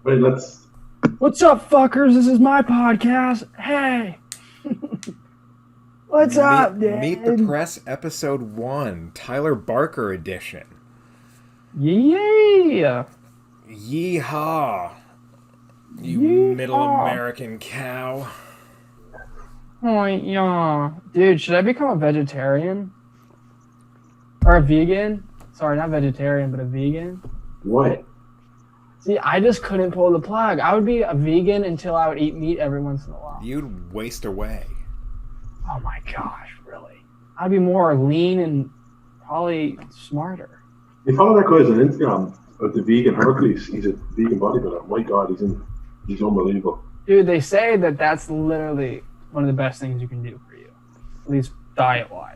Right, let's. What's up, fuckers? This is my podcast. Hey. What's up, dude? Meet the Press Episode 1, Tyler Barker edition. Yeah. Yeehaw. You Yeehaw. middle American cow. Oh, yeah. Dude, should I become a vegetarian? Or a vegan? Sorry, not vegetarian, but a vegan. What? See, I just couldn't pull the plug. I would be a vegan until I would eat meat every once in a while. You'd waste away. Oh my gosh, really? I'd be more lean and probably smarter. You follow that guy on Instagram of the vegan Hercules. He's a vegan bodybuilder. My God, he's unbelievable. Dude, they say that that's literally one of the best things you can do for you, at least diet-wise.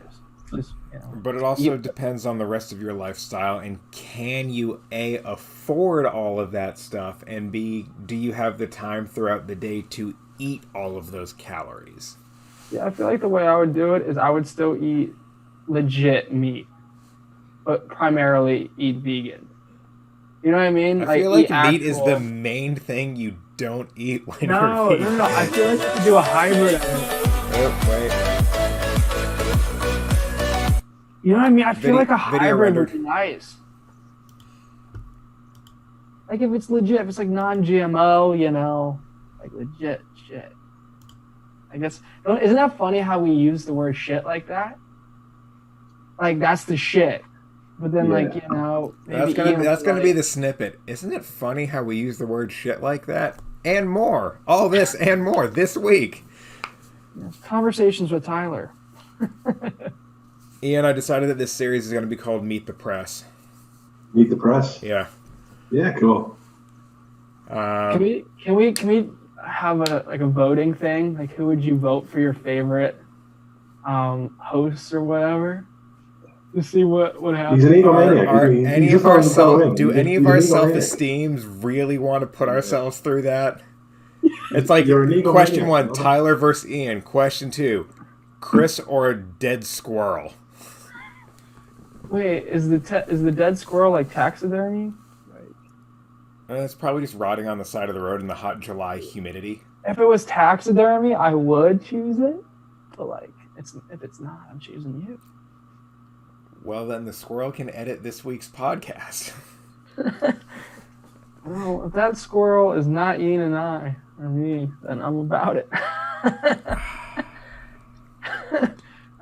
Just, But it also depends on the rest of your lifestyle, and can you A, afford all of that stuff, and B, do you have the time throughout the day to eat all of those calories? Yeah, I feel like the way I would do it is I would still eat legit meat, but primarily eat vegan. You know what I mean? I feel like meat is the main thing you don't eat when you're vegan. No. I feel like you could do a hybrid of it. Oh, wait. You know what I mean? I feel like a hybrid would be nice. Like if it's legit, if it's like non-GMO, like legit shit. I guess, isn't that funny how we use the word shit like that? Like that's the shit. But then maybe that's gonna be the snippet. Isn't it funny how we use the word shit like that? And more. All this and more this week. Conversations with Tyler. Ian, I decided that this series is going to be called Meet the Press. Meet the Press? Yeah. Yeah, cool. Can we have a voting thing? Like, who would you vote for your favorite hosts or whatever? To see what happens. He's an egomaniac. Do any of our self-esteems really want to put ourselves through that? It's like question 1, Tyler versus Ian. Question 2, Chris or a dead squirrel? Wait, is the dead squirrel like taxidermy? Right. It's probably just rotting on the side of the road in the hot July humidity. If it was taxidermy, I would choose it. But if it's not, I'm choosing you. Well, then the squirrel can edit this week's podcast. Well, if that squirrel is not Ian and I, or me, then I'm about it. I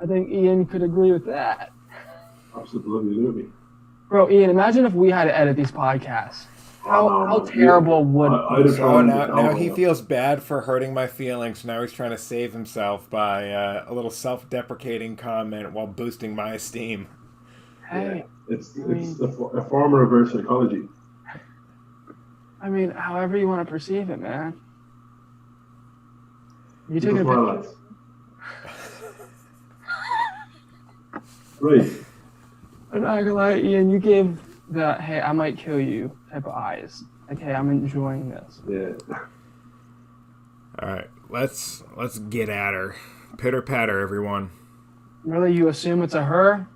think Ian could agree with that. Absolutely. Bro, Ian, imagine if we had to edit these podcasts. How terrible would it be? Now he feels bad for hurting my feelings. Now he's trying to save himself by a little self-deprecating comment while boosting my esteem. Hey, yeah, it's a form of reverse psychology. I mean, however you want to perceive it, man. You take a picture. Right. I'm not gonna lie, Ian, you gave the "hey, I might kill you" type of eyes. Like, hey, I'm enjoying this. Yeah. All right, let's get at her. Pitter patter, everyone. Really, you assume it's a her?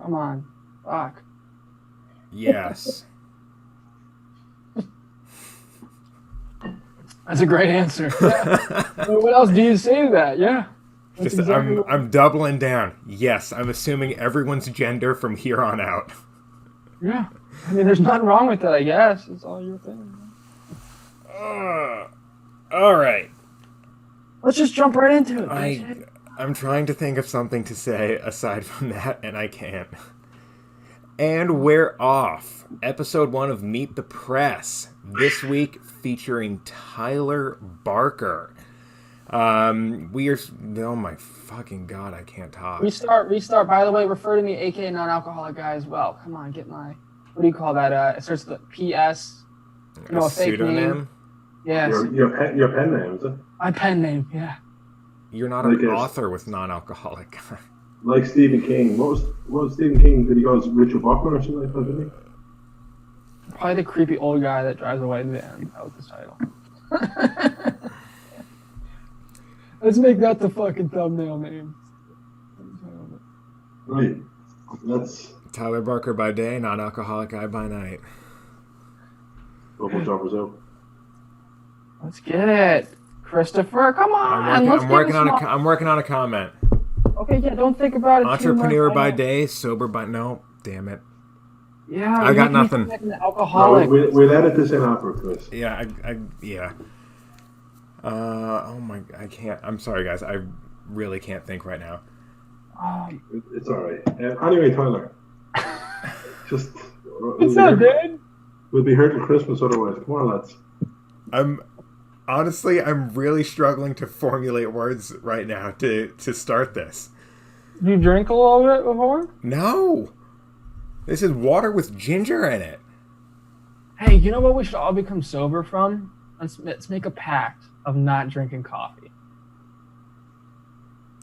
Come on, fuck. Yes. That's a great answer. Yeah. What else do you say to that? Yeah. I'm doubling down. Yes, I'm assuming everyone's gender from here on out. Yeah. I mean, there's nothing wrong with that, I guess. It's all your thing. All right. Let's just jump right into it. I'm trying to think of something to say aside from that, and I can't. And we're off. Episode 1 of Meet the Press. This week featuring Tyler Barker. We are... Oh my fucking God, I can't talk. Restart. By the way, refer to me, aka non-alcoholic guy as well. Come on, get my... What do you call that? It starts with PS. A pseudonym? Name. Yes. Your pen name, is it? My pen name, yeah. You're not an author with non-alcoholic guy. Like Stephen King. What was Stephen King? Did he go as Richard Bachman or something like that, didn't he? Probably the creepy old guy that drives a white van. That was his title. Let's make that the fucking thumbnail name. Right. That's Tyler Barker by day, non-alcoholic guy by night. Bubble choppers out. Let's get it, Christopher. Come on. I'm working on a comment. Okay, yeah. Don't think about it. Entrepreneur too much. by day, sober by no. Damn it. Yeah, I got nothing. An alcoholic. No, we'll edit this in after, Chris. Yeah, yeah. Oh my, I can't. I'm sorry, guys. I really can't think right now. It's all right. Anyway, Tyler, just it's not good. We'll be here till Christmas otherwise. Come on, lads. I'm really struggling to formulate words right now to start this. You drink a little bit before? No. This is water with ginger in it. Hey, you know what we should all become sober from? Let's make a pact of not drinking coffee.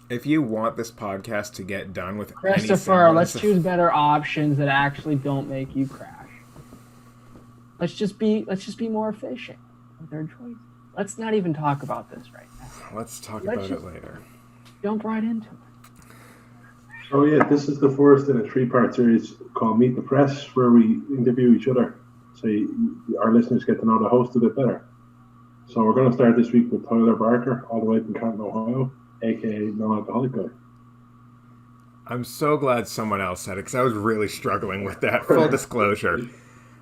If you want this podcast to get done with Christopher, let's choose better options that actually don't make you crash. Let's just be more efficient with our choices. Let's not even talk about this right now. Let's talk about it later. Jump right into it. Oh yeah, this is the first in a 3-part series called Meet the Press, where we interview each other, so our listeners get to know the host a bit better. So we're going to start this week with Tyler Barker, all the way from Canton, Ohio, aka Non-Alcoholic Guy. I'm so glad someone else said it, because I was really struggling with that. Full disclosure.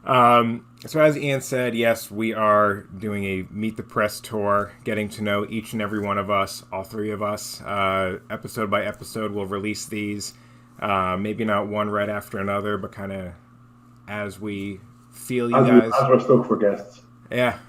So as Ian said, yes, we are doing a Meet the Press tour, getting to know each and every one of us, all 3 of us. Episode by episode, we'll release these. Maybe not one right after another, but kind of as we feel you guys. As we're stoked for guests. Yeah.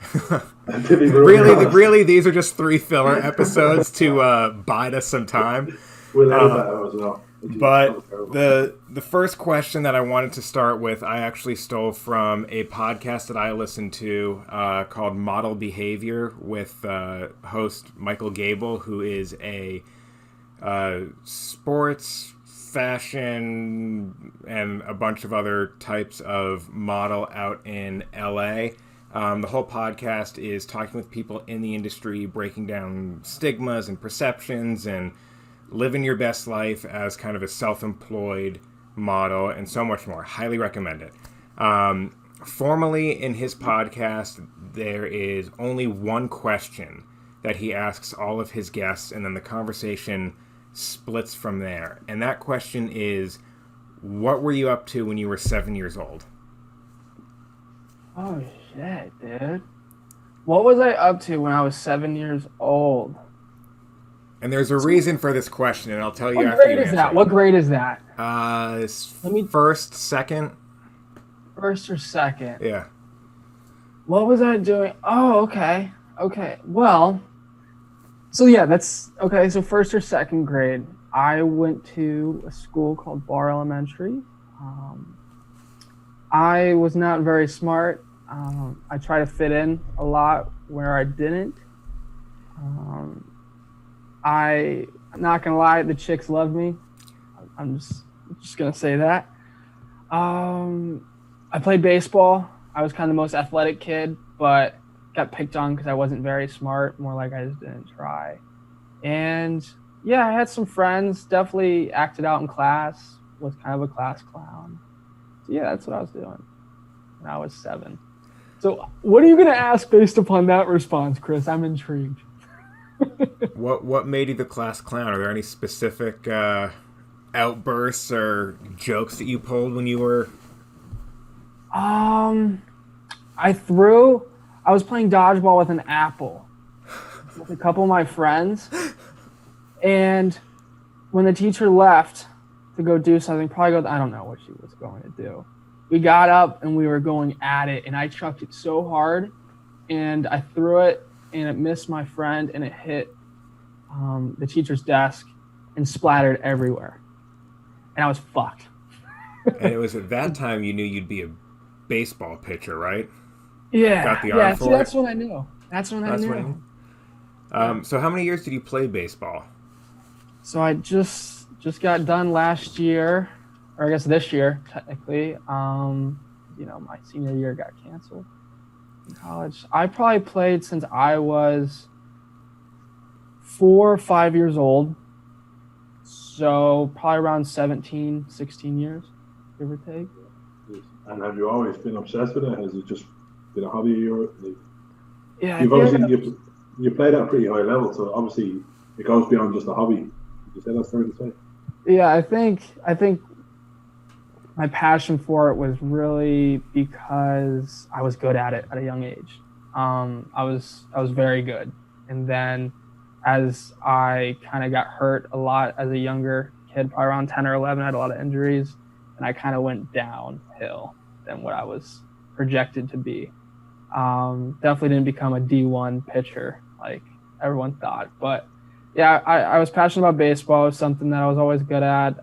really, these are just 3 filler episodes to bide us some time. We'll edit that out as well. But the first question that I wanted to start with, I actually stole from a podcast that I listened to called Model Behavior with host Michael Gable, who is a sports, fashion, and a bunch of other types of model out in LA. The whole podcast is talking with people in the industry, breaking down stigmas and perceptions and living your best life as kind of a self-employed model and so much more. Highly recommend it. Formally in his podcast, there is only one question that he asks all of his guests, and then the conversation splits from there. And that question is, what were you up to when you were 7 years old? Oh, shit, dude. What was I up to when I was 7 years old? And there's a reason for this question, and I'll tell you what after grade you is answer. that? What grade is that? First, second. First or second? Yeah. What was I doing? Oh, okay. Okay. Well, so yeah, that's okay. So first or second grade, I went to a school called Barr Elementary. I was not very smart. I tried to fit in a lot where I didn't. I'm not gonna lie, the chicks loved me. I'm just gonna say that. I played baseball. I was kind of the most athletic kid, but got picked on because I wasn't very smart. More like I just didn't try. And yeah, I had some friends. Definitely acted out in class. Was kind of a class clown. So yeah, that's what I was doing when I was 7. So what are you gonna ask based upon that response, Chris? I'm intrigued. What made you the class clown? Are there any specific outbursts or jokes that you pulled when you were? I was playing dodgeball with an apple with a couple of my friends, and when the teacher left to go do something, I don't know what she was going to do. We got up and we were going at it, and I chucked it so hard, and I threw it, and it missed my friend, and it hit the teacher's desk and splattered everywhere. And I was fucked. And it was at that time you knew you'd be a baseball pitcher, right? Yeah. Got the arm for that's when I knew. That's when I knew. So how many years did you play baseball? So I just got done last year, or I guess this year, technically. My senior year got canceled in college. I probably played since I was 4 or 5 years old. So probably around 17, 16 years, give or take. And have you always been obsessed with it? Has it just a hobby of yours? Like, Yeah, you've obviously you played at a pretty high level, so obviously it goes beyond just a hobby. Would you say that's fair to say? yeah, I think my passion for it was really because I was good at it at a young age. I was very good, and then as I kind of got hurt a lot as a younger kid, probably around 10 or 11, I had a lot of injuries, and I kind of went downhill than what I was projected to be. Definitely didn't become a D1 pitcher like everyone thought, but yeah, I was passionate about baseball. It was something that I was always good at.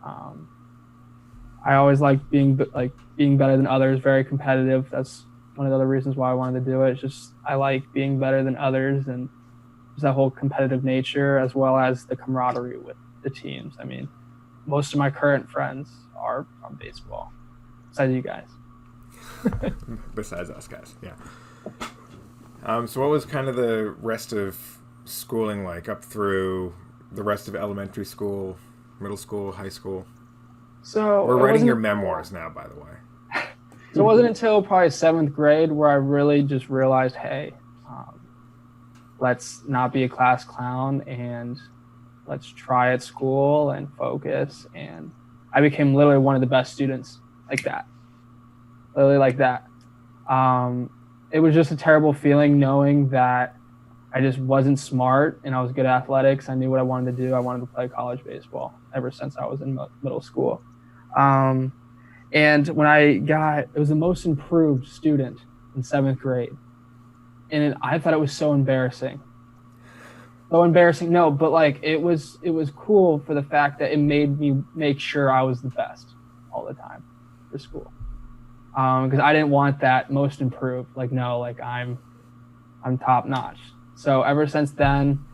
I always liked being better than others, very competitive. That's one of the other reasons why I wanted to do it. It's just I like being better than others and just that whole competitive nature, as well as the camaraderie with the teams. I mean, most of my current friends are from baseball, besides you guys. Besides us guys, yeah. So what was kind of the rest of schooling like up through the rest of elementary school, middle school, high school? So we're writing your memoirs now, by the way. So it wasn't until probably 7th grade where I really just realized, hey, let's not be a class clown and let's try at school and focus. And I became literally one of the best students like that. Literally like that. It was just a terrible feeling knowing that I just wasn't smart and I was good at athletics. I knew what I wanted to do. I wanted to play college baseball ever since I was in middle school. And when it was the most improved student in 7th grade. And I thought it was so embarrassing. So embarrassing. No, but like it was cool for the fact that it made me make sure I was the best all the time for school. Because I didn't want that most improved. Like, no, like I'm top notch. So ever since then,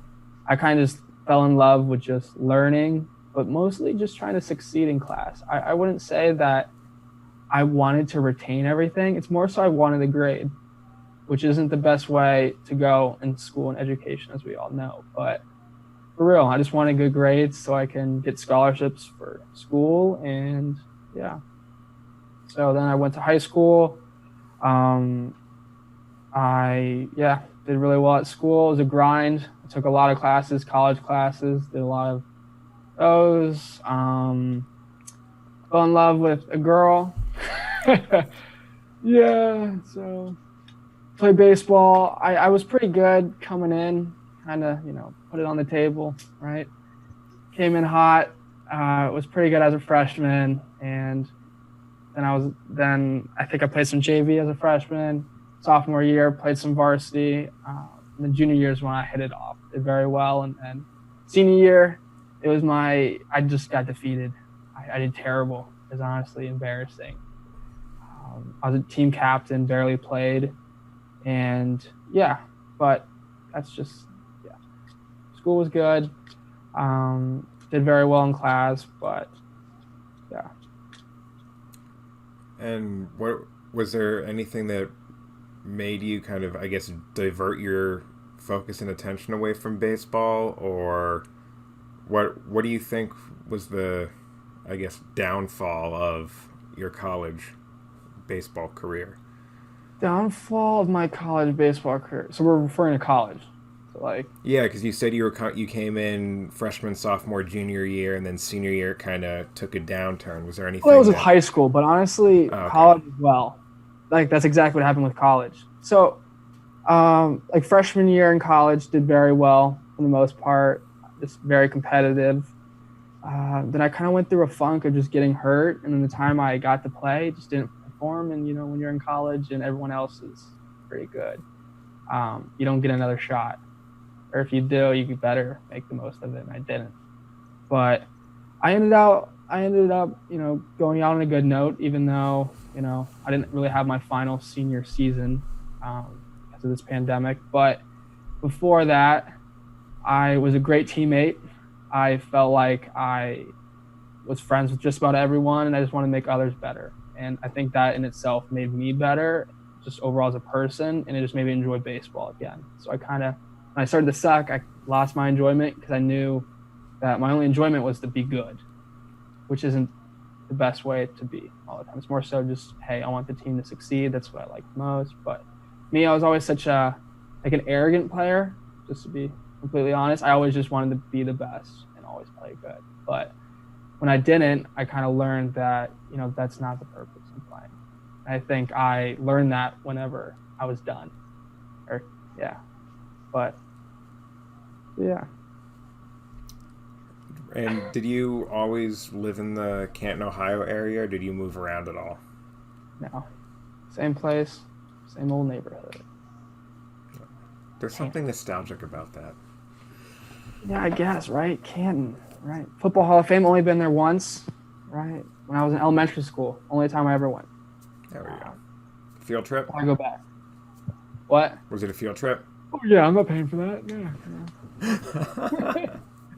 I kind of just fell in love with just learning, but mostly just trying to succeed in class. I wouldn't say that I wanted to retain everything. It's more so I wanted a grade, which isn't the best way to go in school and education, as we all know. But for real, I just wanted good grades so I can get scholarships for school. And yeah. So then I went to high school. I did really well at school. It was a grind. I took a lot of classes, college classes, did a lot of those. Fell in love with a girl. Yeah, so played baseball. I was pretty good coming in, kind of, put it on the table, right? Came in hot. Was pretty good as a freshman, and then I think I played some JV as a freshman. Sophomore year, played some varsity. And the junior year is when I hit it off, did very well, and senior year, I just got defeated. I did terrible. It was honestly embarrassing. I was a team captain, barely played, and yeah, but that's just, yeah. School was good. Did very well in class, but yeah. And what was there anything that made you kind of, I guess, divert your focus and attention away from baseball, or what do you think was the, I guess, downfall of your college baseball career? Downfall of my college baseball career. So we're referring to college. So like, yeah, because you said you came in freshman, sophomore, junior year, and then senior year kind of took a downturn. Was there anything? Well, it was high school, but honestly, college as well. Like that's exactly what happened with college. So, like freshman year in college, did very well for the most part. Just very competitive. Then I kind of went through a funk of just getting hurt, and then the time I got to play, just didn't perform. And when you're in college and everyone else is pretty good, you don't get another shot, or if you do, you better make the most of it. And I didn't. But I ended up, going out on a good note, even though I didn't really have my final senior season because of this pandemic. But before that, I was a great teammate. I felt like I was friends with just about everyone, and I just wanted to make others better. And I think that in itself made me better, just overall as a person, and it just made me enjoy baseball again. So when I started to suck, I lost my enjoyment because I knew that my only enjoyment was to be good, which isn't the best way to be all the time. It's more so just, hey, I want the team to succeed. That's what I like most. But me, I was always such a like an arrogant player. Just to be completely honest, I always just wanted to be the best and always play good. But when I didn't, I kind of learned that that's not the purpose of playing. I think I learned that whenever I was done. But yeah. And did you always live in the Canton, Ohio area, or did you move around at all? No, same place, same old neighborhood. There's something nostalgic about that. Yeah, I guess, right? Canton, right? Football Hall of Fame, only been there once, right? When I was in elementary school, only time I ever went. There we go. Field trip? I go back. What? Was it a field trip? Oh yeah, I'm not paying for that. Yeah.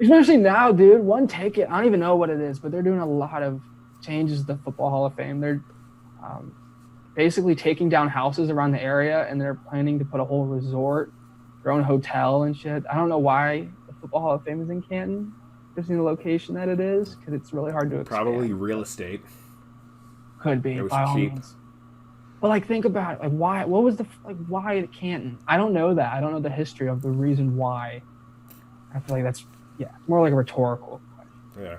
Especially now, dude. One ticket. I don't even know what it is, but they're doing a lot of changes to the Football Hall of Fame. They're basically taking down houses around the area, and they're planning to put a whole resort, their own hotel and shit. I don't know why the Football Hall of Fame is in Canton, just in the location that it is, because it's really hard to expand. Probably real estate. Could be. It was by all cheap. means. But like, think about it. Like, why? What was why Canton? I don't know that. I don't know the history of the reason why. I feel like that's more like a rhetorical question. Yeah,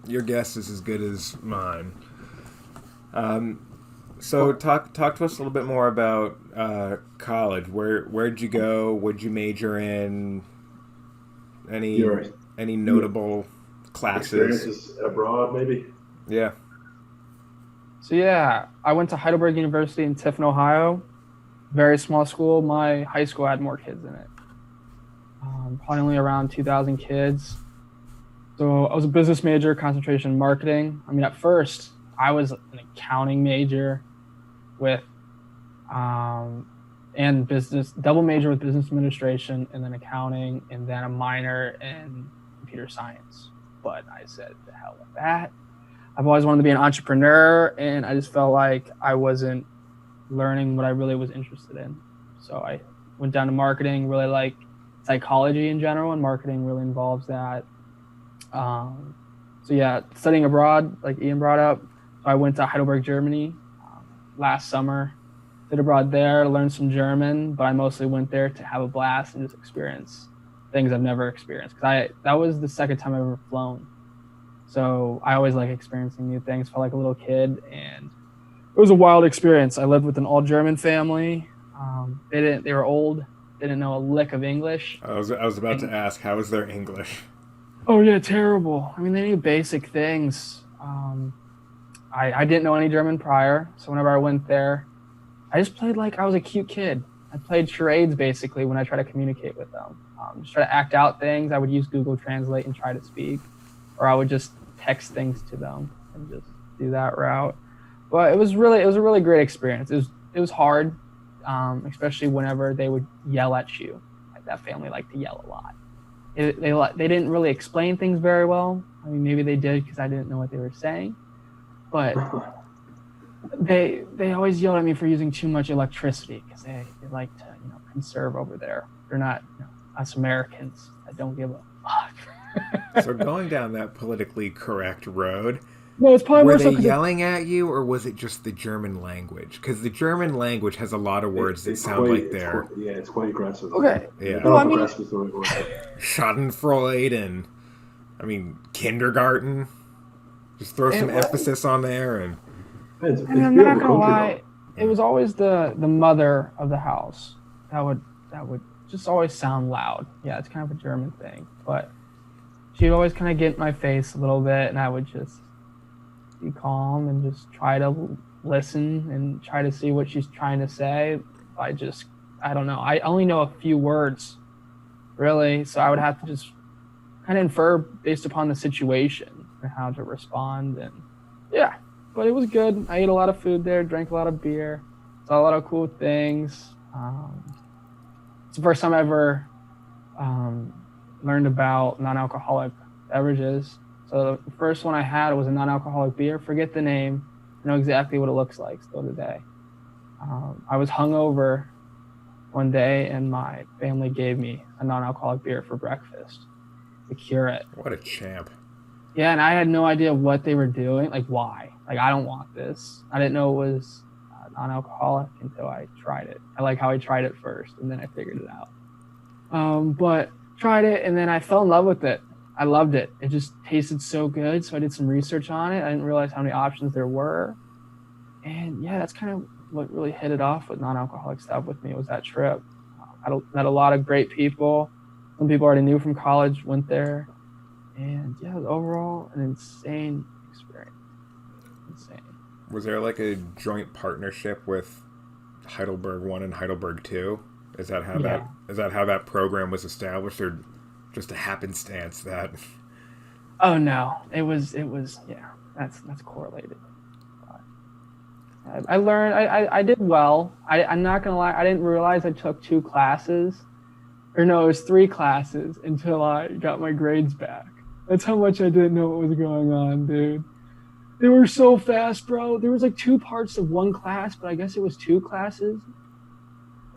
your guess is as good as mine. So talk to us a little bit more about college. Where'd you go? What'd you major in? Any notable classes? Experiences abroad, maybe. Yeah. So yeah, I went to Heidelberg University in Tiffin, Ohio. Very small school. My high school had more kids in it. Probably only around 2,000 kids. So I was a business major, concentration in marketing. I mean, at first, I was an accounting major with, and business, double major with business administration and then accounting, and then a minor in computer science. But I said, the hell with that. I've always wanted to be an entrepreneur, and I just felt like I wasn't learning what I really was interested in. So I went down to marketing, really like psychology in general, and marketing really involves that. So yeah, studying abroad, like Ian brought up. So I went to Heidelberg, Germany last summer, did abroad there, learned some German, but I mostly went there to have a blast and just experience things I've never experienced. Because that was the second time I've ever flown. So I always like experiencing new things. Felt like a little kid, and it was a wild experience. I lived with an all-German family. They were old, didn't know a lick of English. I was about to ask, how is their English? Oh yeah, terrible. I mean, they knew basic things. I didn't know any German prior, so whenever I went there, I just played like I was a cute kid. I played charades basically when I try to communicate with them. Just try to act out things. I would use Google Translate and try to speak, or I would just text things to them and just do that route. But it was a really great experience. It was hard, especially whenever they would yell at you. Like, that family liked to yell a lot. They didn't really explain things very well. I mean, maybe they did because I didn't know what they were saying. But they always yelled at me for using too much electricity because they like to conserve over there. They're not us Americans that don't give a fuck. So going down that politically correct road, no, it's probably were worse they yelling at you, or was it just the German language? Because the German language has a lot of words that sound like they're... It's quite aggressive. Okay. Yeah. Well, I mean, aggressive is the right word. Schadenfreude and, kindergarten. Just throw some emphasis on there. And It's I'm not gonna lie, it was always the mother of the house that would just always sound loud. Yeah, it's kind of a German thing, but she'd always kind of get in my face a little bit, and I would just be calm and just try to listen and try to see what she's trying to say. I don't know. I only know a few words, really, so I would have to just kind of infer based upon the situation and how to respond. And yeah, but it was good. I ate a lot of food there, drank a lot of beer, saw a lot of cool things. It's the first time I ever learned about non-alcoholic beverages. So the first one I had was a non-alcoholic beer. Forget the name. I know exactly what it looks like still today. I was hungover one day, and my family gave me a non-alcoholic beer for breakfast to cure it. what a champ. Yeah, and I had no idea what they were doing. Like, why? Like, I don't want this. I didn't know it was non-alcoholic until I tried it. I like how I tried it first, and then I figured it out. But tried it, and then I fell in love with it. I loved it. It just tasted so good, so I did some research on it. I didn't realize how many options there were. And yeah, that's kind of what really hit it off with non-alcoholic stuff with me was that trip. I met a lot of great people. Some people I already knew from college went there. And yeah, it was overall an insane experience. Insane. Was there like a joint partnership with Heidelberg 1 and Heidelberg 2? Is that how that program was established, or just a happenstance that? Oh no, it was yeah. That's correlated. I learned. I did well. I'm not gonna lie. I didn't realize I took 2 classes, or no, it was 3 classes until I got my grades back. That's how much I didn't know what was going on, dude. They were so fast, bro. There was like 2 parts of 1 class, but I guess it was 2 classes.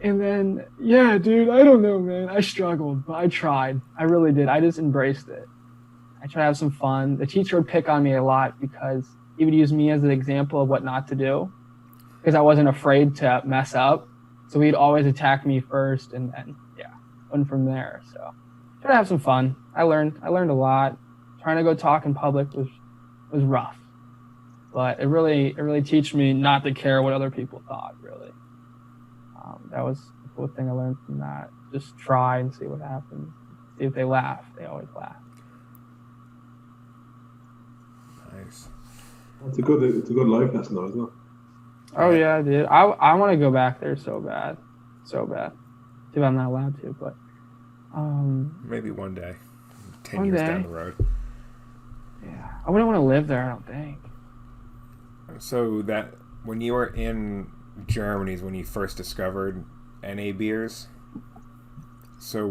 And then, yeah, dude, I don't know, man. I struggled, but I tried. I really did. I just embraced it. I tried to have some fun. The teacher would pick on me a lot because he would use me as an example of what not to do because I wasn't afraid to mess up. So he'd always attack me first and then, yeah, went from there. So try to have some fun. I learned a lot. Trying to go talk in public was rough. But it really teach me not to care what other people thought, really. That was the cool thing I learned from that. Just try and see what happens. See if they laugh. They always laugh. Nice. It's a good life lesson, though, isn't it? Oh yeah, dude. I want to go back there so bad. Too bad I'm not allowed to, but maybe one day. 10 one years day. down the road. Yeah. I wouldn't want to live there, I don't think. So that when you were in Germany is when you first discovered NA beers. So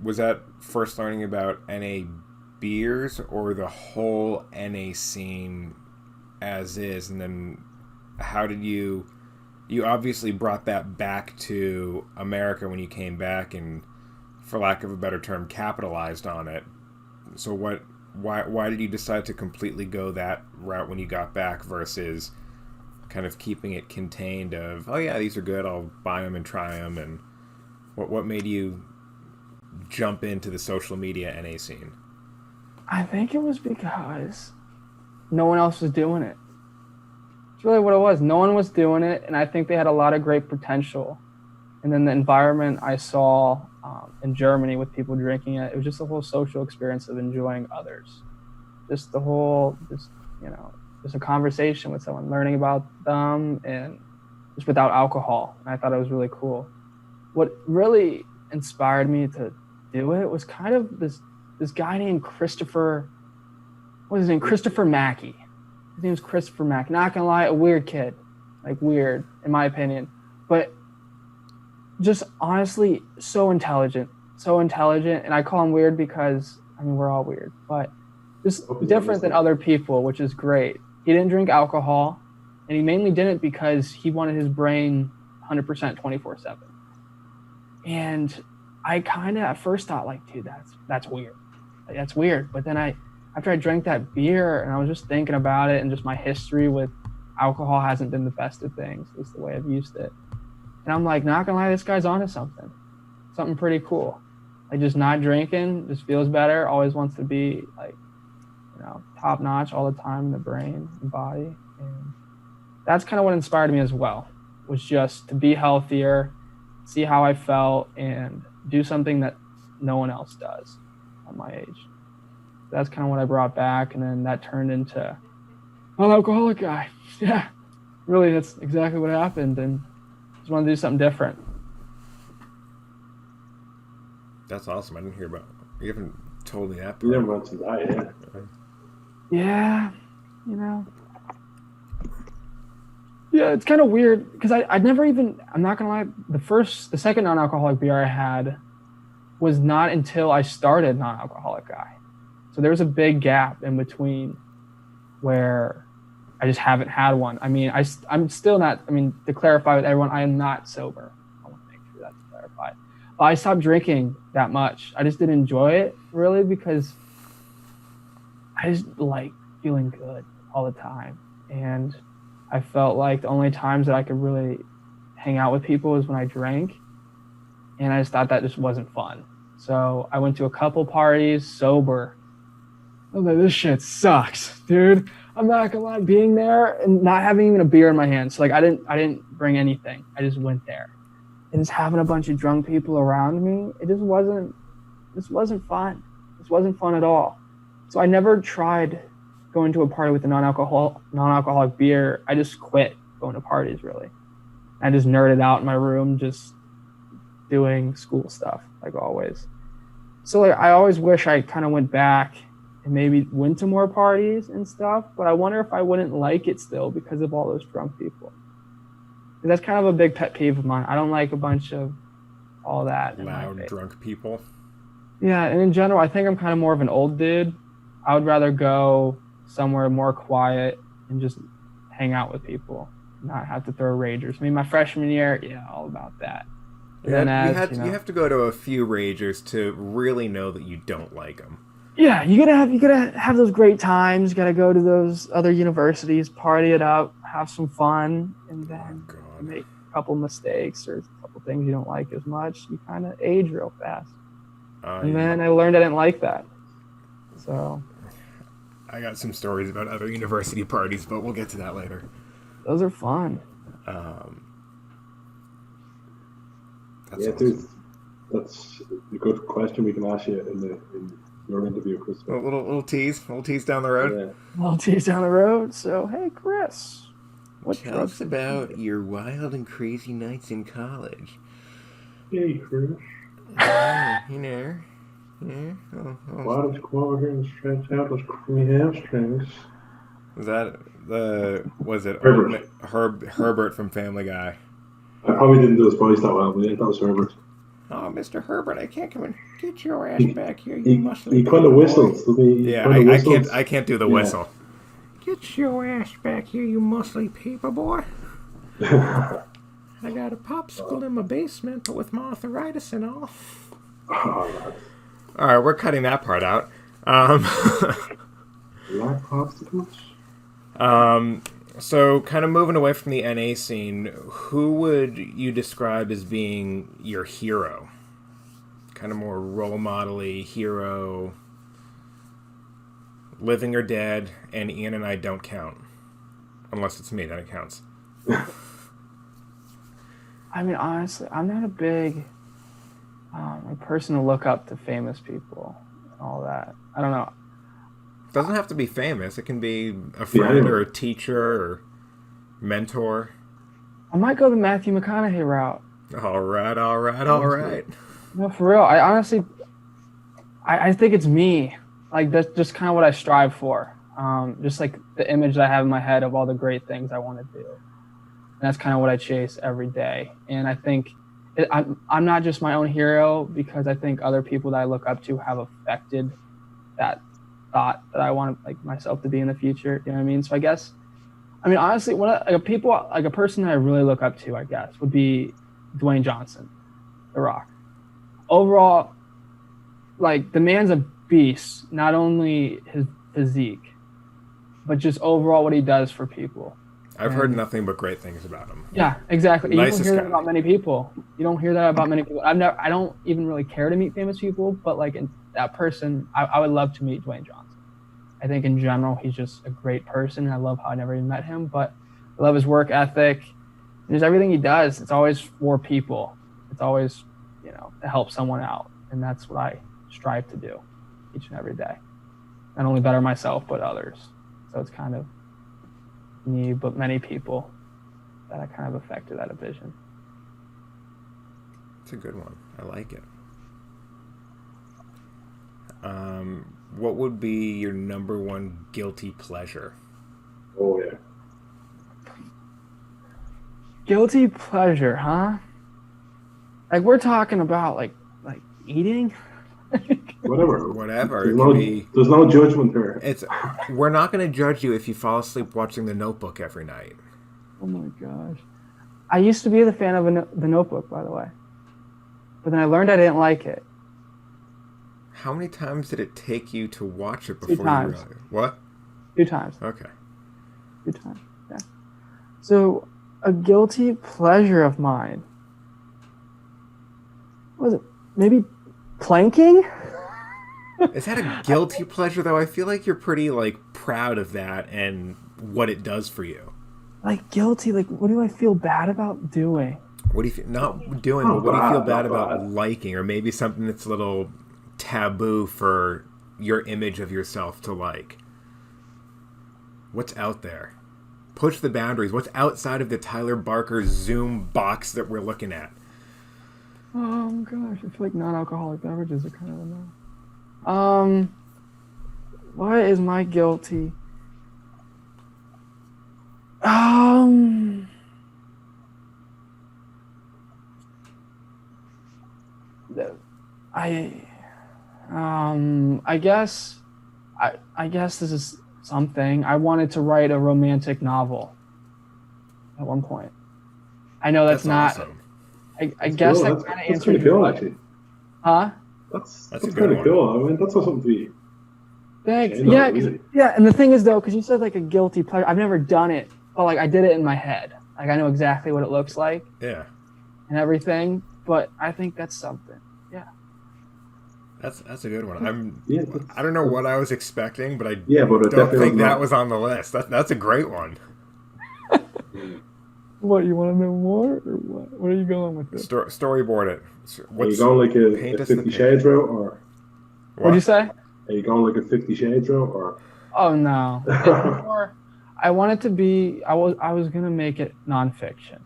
was that first learning about NA beers or the whole NA scene as is? And then how did you obviously brought that back to America when you came back and, for lack of a better term, capitalized on it. So why did you decide to completely go that route when you got back versus kind of keeping it contained of, oh yeah, these are good, I'll buy them and try them, and what made you jump into the social media NA scene? I think it was because no one else was doing it. It's really what it was. No one was doing it, and I think they had a lot of great potential. And then the environment I saw in Germany with people drinking it, it was just a whole social experience of enjoying others. Just a conversation with someone, learning about them, and just without alcohol. And I thought it was really cool. What really inspired me to do it was kind of this guy named Christopher Mackey. His name was Christopher Mackey. Not gonna lie, a weird kid. Like weird, in my opinion. But just honestly, so intelligent. And I call him weird because, I mean, we're all weird. But just different than other people, which is great. He didn't drink alcohol, and he mainly didn't because he wanted his brain 100% 24/7. And I kind of at first thought, like, dude, that's weird. Like, that's weird. But then after I drank that beer and I was just thinking about it and just my history with alcohol hasn't been the best of things. It's the way I've used it. And I'm like, not gonna lie, this guy's onto something pretty cool. Like just not drinking, just feels better, always wants to be like, top notch all the time in the brain and body. And that's kind of what inspired me as well, was just to be healthier, see how I felt, and do something that no one else does at my age. That's kind of what I brought back, and then that turned into non-alcoholic guy. Yeah, really, that's exactly what happened, and just wanted to do something different. That's awesome. I didn't hear about. You haven't told me that. You never mentioned that, yeah. Yeah, it's kind of weird because I'd never even. I'm not gonna lie. The second non-alcoholic beer I had was not until I started non-alcoholic guy. So there was a big gap in between where I just haven't had one. I mean, I'm still not. I mean, to clarify with everyone, I am not sober. I want to make sure that's clarified. But I stopped drinking that much. I just didn't enjoy it really because I just like feeling good all the time, and I felt like the only times that I could really hang out with people was when I drank, and I just thought that just wasn't fun. So I went to a couple parties sober. I was like, this shit sucks, dude. I'm not gonna lie, being there and not having even a beer in my hand. So like I didn't bring anything. I just went there. And just having a bunch of drunk people around me, it just wasn't fun. This wasn't fun at all. So I never tried going to a party with a non-alcoholic beer. I just quit going to parties, really. I just nerded out in my room, just doing school stuff, like always. So like, I always wish I kind of went back and maybe went to more parties and stuff, but I wonder if I wouldn't like it still because of all those drunk people. And that's kind of a big pet peeve of mine. I don't like a bunch of all that. Loud, drunk people. Yeah, and in general, I think I'm kind of more of an old dude. I would rather go somewhere more quiet and just hang out with people, not have to throw ragers. I mean, my freshman year, yeah, all about that. Yeah, you have to go to a few ragers to really know that you don't like them. Yeah, you gotta have those great times. You gotta go to those other universities, party it up, have some fun, and then make a couple mistakes or a couple things you don't like as much. You kind of age real fast. And then I learned I didn't like that. So I got some stories about other university parties, but we'll get to that later. Those are fun. That's a good question we can ask you in your interview, Chris. A little tease down the road. Yeah. A little tease down the road. So, hey, Chris, tell us about your wild and crazy nights in college. Hey, Chris. You know. Yeah. Why don't you come over here and stretch out those creamy hamstrings? Was it Herbert from Family Guy? I probably didn't do his voice that well, but yeah, that was Herbert. Oh, Mr. Herbert, I can't come and get your ass back here, you muscly. He kind of whistles, doesn't he? Yeah, I can't do the whistle. Get your ass back here, you muscly paper boy. I got a popsicle in my basement, but with my arthritis and all. All right, we're cutting that part out. Like popsicles? So, kind of moving away from the NA scene, who would you describe as being your hero? Kind of more role model-y hero, living or dead, and Ian and I don't count. Unless it's me, then it counts. I mean, honestly, I'm not a big a person to look up to famous people and all that. I don't know. Doesn't have to be famous. It can be a friend or a teacher or mentor. I might go the Matthew McConaughey route. All right. No, for real. I honestly, I think it's me. Like, that's just kind of what I strive for. Just like the image that I have in my head of all the great things I want to do. And that's kind of what I chase every day. And I think I'm not just my own hero, because I think other people that I look up to have affected that thought that I want like myself to be in the future. You know what I mean? So I guess, I mean, honestly, a person that I really look up to, I guess, would be Dwayne Johnson, The Rock. Overall, like, the man's a beast. Not only his physique, but just overall what he does for people. I've heard nothing but great things about him. Yeah, exactly. You Nicest don't hear that guy. about many people. I don't even really care to meet famous people, but like in that person, I would love to meet Dwayne Johnson. I think in general, he's just a great person. I love how I never even met him, but I love his work ethic. And just everything he does, it's always for people. It's always, to help someone out. And that's what I strive to do each and every day. Not only better myself, but others. So it's kind of me, but many people that I kind of affected that vision. It's a good one. I like it. What would be your number one guilty pleasure? Oh, yeah. Guilty pleasure, huh? Like, we're talking about like eating? Whatever. There's no judgment here. We're not going to judge you if you fall asleep watching The Notebook every night. Oh my gosh. I used to be a fan of The Notebook, by the way. But then I learned I didn't like it. How many times did it take you to watch it before 2 times. you realized? What? 2 times. Okay. 2 times, yeah. So, a guilty pleasure of mine. What was it? Maybe planking? Is that a guilty pleasure, though? I feel like you're pretty, like, proud of that and what it does for you. Like, guilty? Like, what do I feel bad about doing? What do you feel, not doing, but what do you feel bad about liking? Or maybe something that's a little taboo for your image of yourself to like. What's out there? Push the boundaries. What's outside of the Tyler Barker Zoom box that we're looking at? Gosh, I feel like non-alcoholic beverages are kind of enough. What is my guilty? I guess this is something. I wanted to write a romantic novel at one point. I know that's not. Awesome. I guess cool. that kind of that's answered. pretty cool, actually. Huh? That's a good kind of one. cool. I mean, that's not something to be. Thanks. Okay, no, Yeah, really. yeah. And the thing is, though, because you said like a guilty pleasure, I've never done it, but like I did it in my head. Like I know exactly what it looks like Yeah. and everything. But I think that's something. Yeah. That's a good one. Yeah, I don't know what I was expecting, but I Yeah, but it don't definitely think was that not. was on the list. That's a great one. What, you want to know more, or what? Where are you going with this? Storyboard it. Are you going like paint a us the 50 picture. Shades route, or What'd you say? are you going like a 50 Shades route, or? Oh no. It's more, I want it to be. I was gonna make it nonfiction.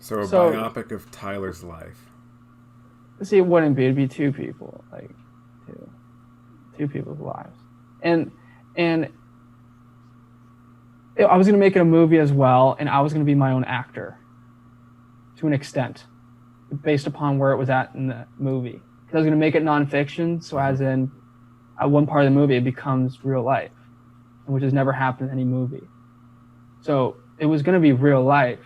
So a So- biopic of Tyler's life. See, it wouldn't be. It'd be two people, like two people's lives, and I was gonna make it a movie as well, and I was gonna be my own actor, to an extent, based upon where it was at in the movie. Because I was gonna make it nonfiction, so as in, at one part of the movie it becomes real life, which has never happened in any movie. So it was gonna be real life,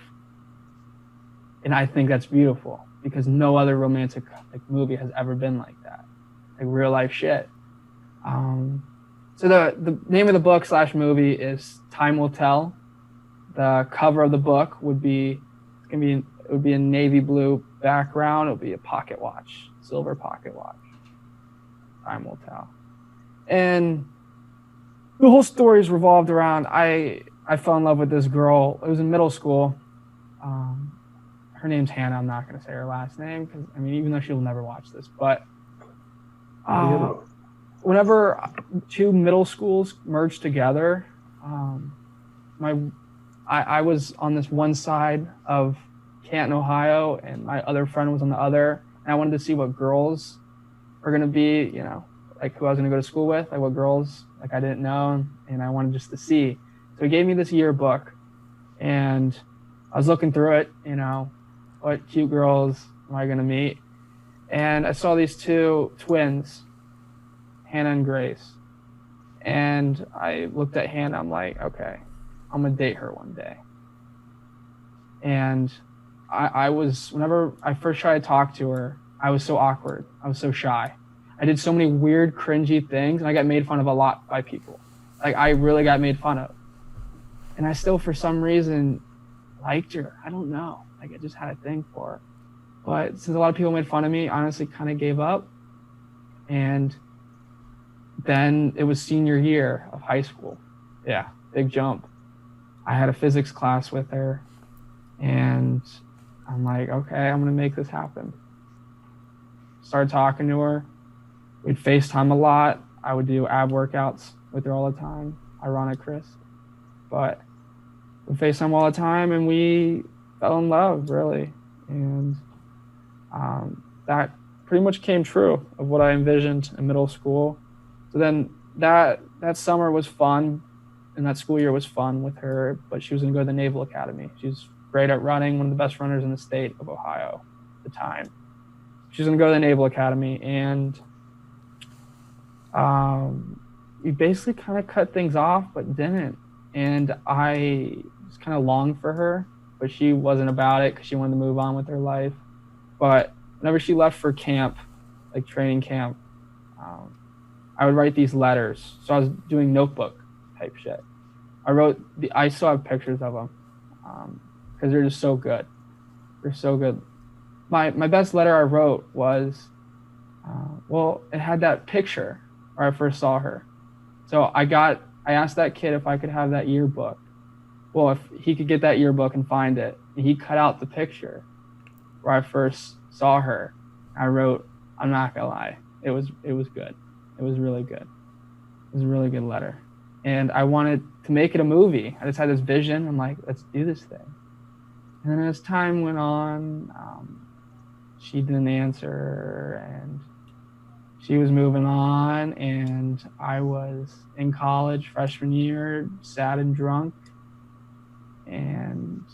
and I think that's beautiful because no other romantic movie has ever been like that, like real life shit. So the name of the book / movie is Time Will Tell. The cover of the book would be a navy blue background. It would be a pocket watch, silver pocket watch. Time will tell. And the whole story is revolved around I fell in love with this girl. It was in middle school. Her name's Hannah. I'm not going to say her last name because even though she'll never watch this, but whenever two middle schools merged together, I was on this one side of Canton, Ohio, and my other friend was on the other, and I wanted to see what girls were going to be, like who I was going to go to school with, like what girls like I didn't know, and I wanted just to see. So he gave me this yearbook, and I was looking through it, what cute girls am I going to meet? And I saw these two twins, Hannah and Grace. And I looked at Hannah, I'm like, okay, I'm going to date her one day. And I was, whenever I first tried to talk to her, I was so awkward. I was so shy. I did so many weird, cringy things, and I got made fun of a lot by people. Like, I really got made fun of. And I still, for some reason, liked her. I don't know. Like, I just had a thing for her. But since a lot of people made fun of me, I honestly kind of gave up. And then it was senior year of high school. Yeah, big jump. I had a physics class with her, and I'm like, okay, I'm going to make this happen. Started talking to her. We'd FaceTime a lot. I would do ab workouts with her all the time. Ironic, Chris. But we FaceTime all the time, and we fell in love, really. And that pretty much came true of what I envisioned in middle school. So then that summer was fun, and that school year was fun with her, but she was going to go to the Naval Academy. She's great at running, one of the best runners in the state of Ohio at the time. She was going to go to the Naval Academy, and we basically kind of cut things off, but didn't. And I just kind of longed for her, but she wasn't about it because she wanted to move on with her life. But whenever she left for camp, like training camp, I would write these letters. So I was doing notebook type shit. I still have pictures of them because they're just so good. They're so good. My best letter I wrote was, it had that picture where I first saw her. So I asked that kid if I could have that yearbook. Well, if he could get that yearbook and find it, and he cut out the picture where I first saw her. I wrote, I'm not gonna lie, it was good. It was really good. It was a really good letter. And I wanted to make it a movie. I just had this vision. I'm like, let's do this thing. And then as time went on, she didn't answer, and she was moving on, and I was in college freshman year, sad and drunk, and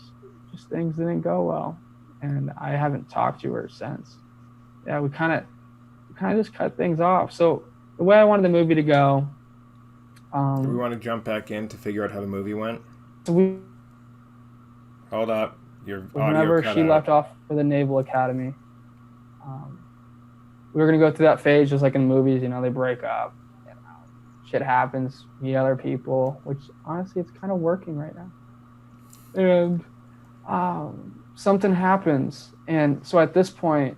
just things didn't go well. And I haven't talked to her since. Yeah, we kind of just cut things off. So the way I wanted the movie to go. Do we want to jump back in to figure out how the movie went? So Hold up. Your audio whenever cut she out. left off for the Naval Academy, we were going to go through that phase just like in movies, they break up. Shit happens, meet other people, which honestly it's kind of working right now. And something happens. And so at this point,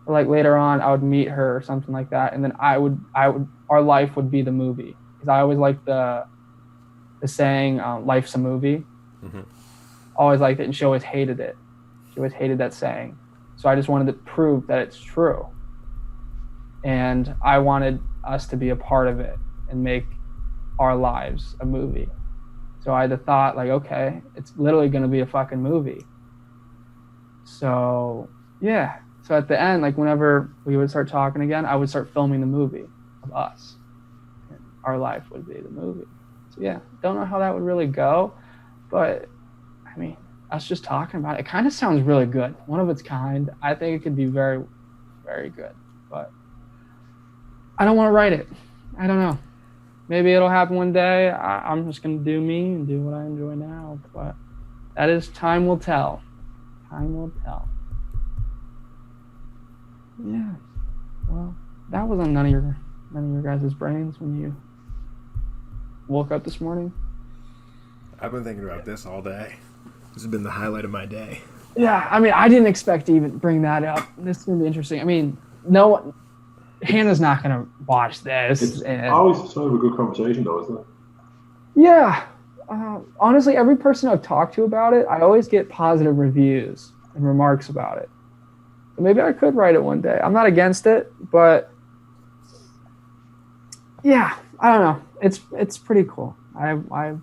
or like later on, I would meet her or something like that. And then our life would be the movie. Because I always liked the saying, life's a movie. Mm-hmm. Always liked it, and she always hated it. She always hated that saying. So I just wanted to prove that it's true. And I wanted us to be a part of it and make our lives a movie. So I had the thought, like, okay, it's literally going to be a fucking movie. So, yeah. So at the end, like whenever we would start talking again, I would start filming the movie of us. And our life would be the movie. So yeah, don't know how that would really go, but I mean, us just talking about it, it kind of sounds really good. One of its kind. I think it could be very, very good, but I don't want to write it. I don't know. Maybe it'll happen one day. I'm just going to do me and do what I enjoy now, but that is time will tell. Time will tell. Yeah. Well, that was on none of your guys' brains when you woke up this morning. I've been thinking about this all day. This has been the highlight of my day. Yeah, I mean, I didn't expect to even bring that up. This is going to be interesting. I mean, Hannah's not going to watch this. It's always sort of a good conversation, though, isn't it? Yeah. Honestly, every person I've talked to about it, I always get positive reviews and remarks about it. So maybe I could write it one day. I'm not against it, but yeah, I don't know. It's pretty cool. I have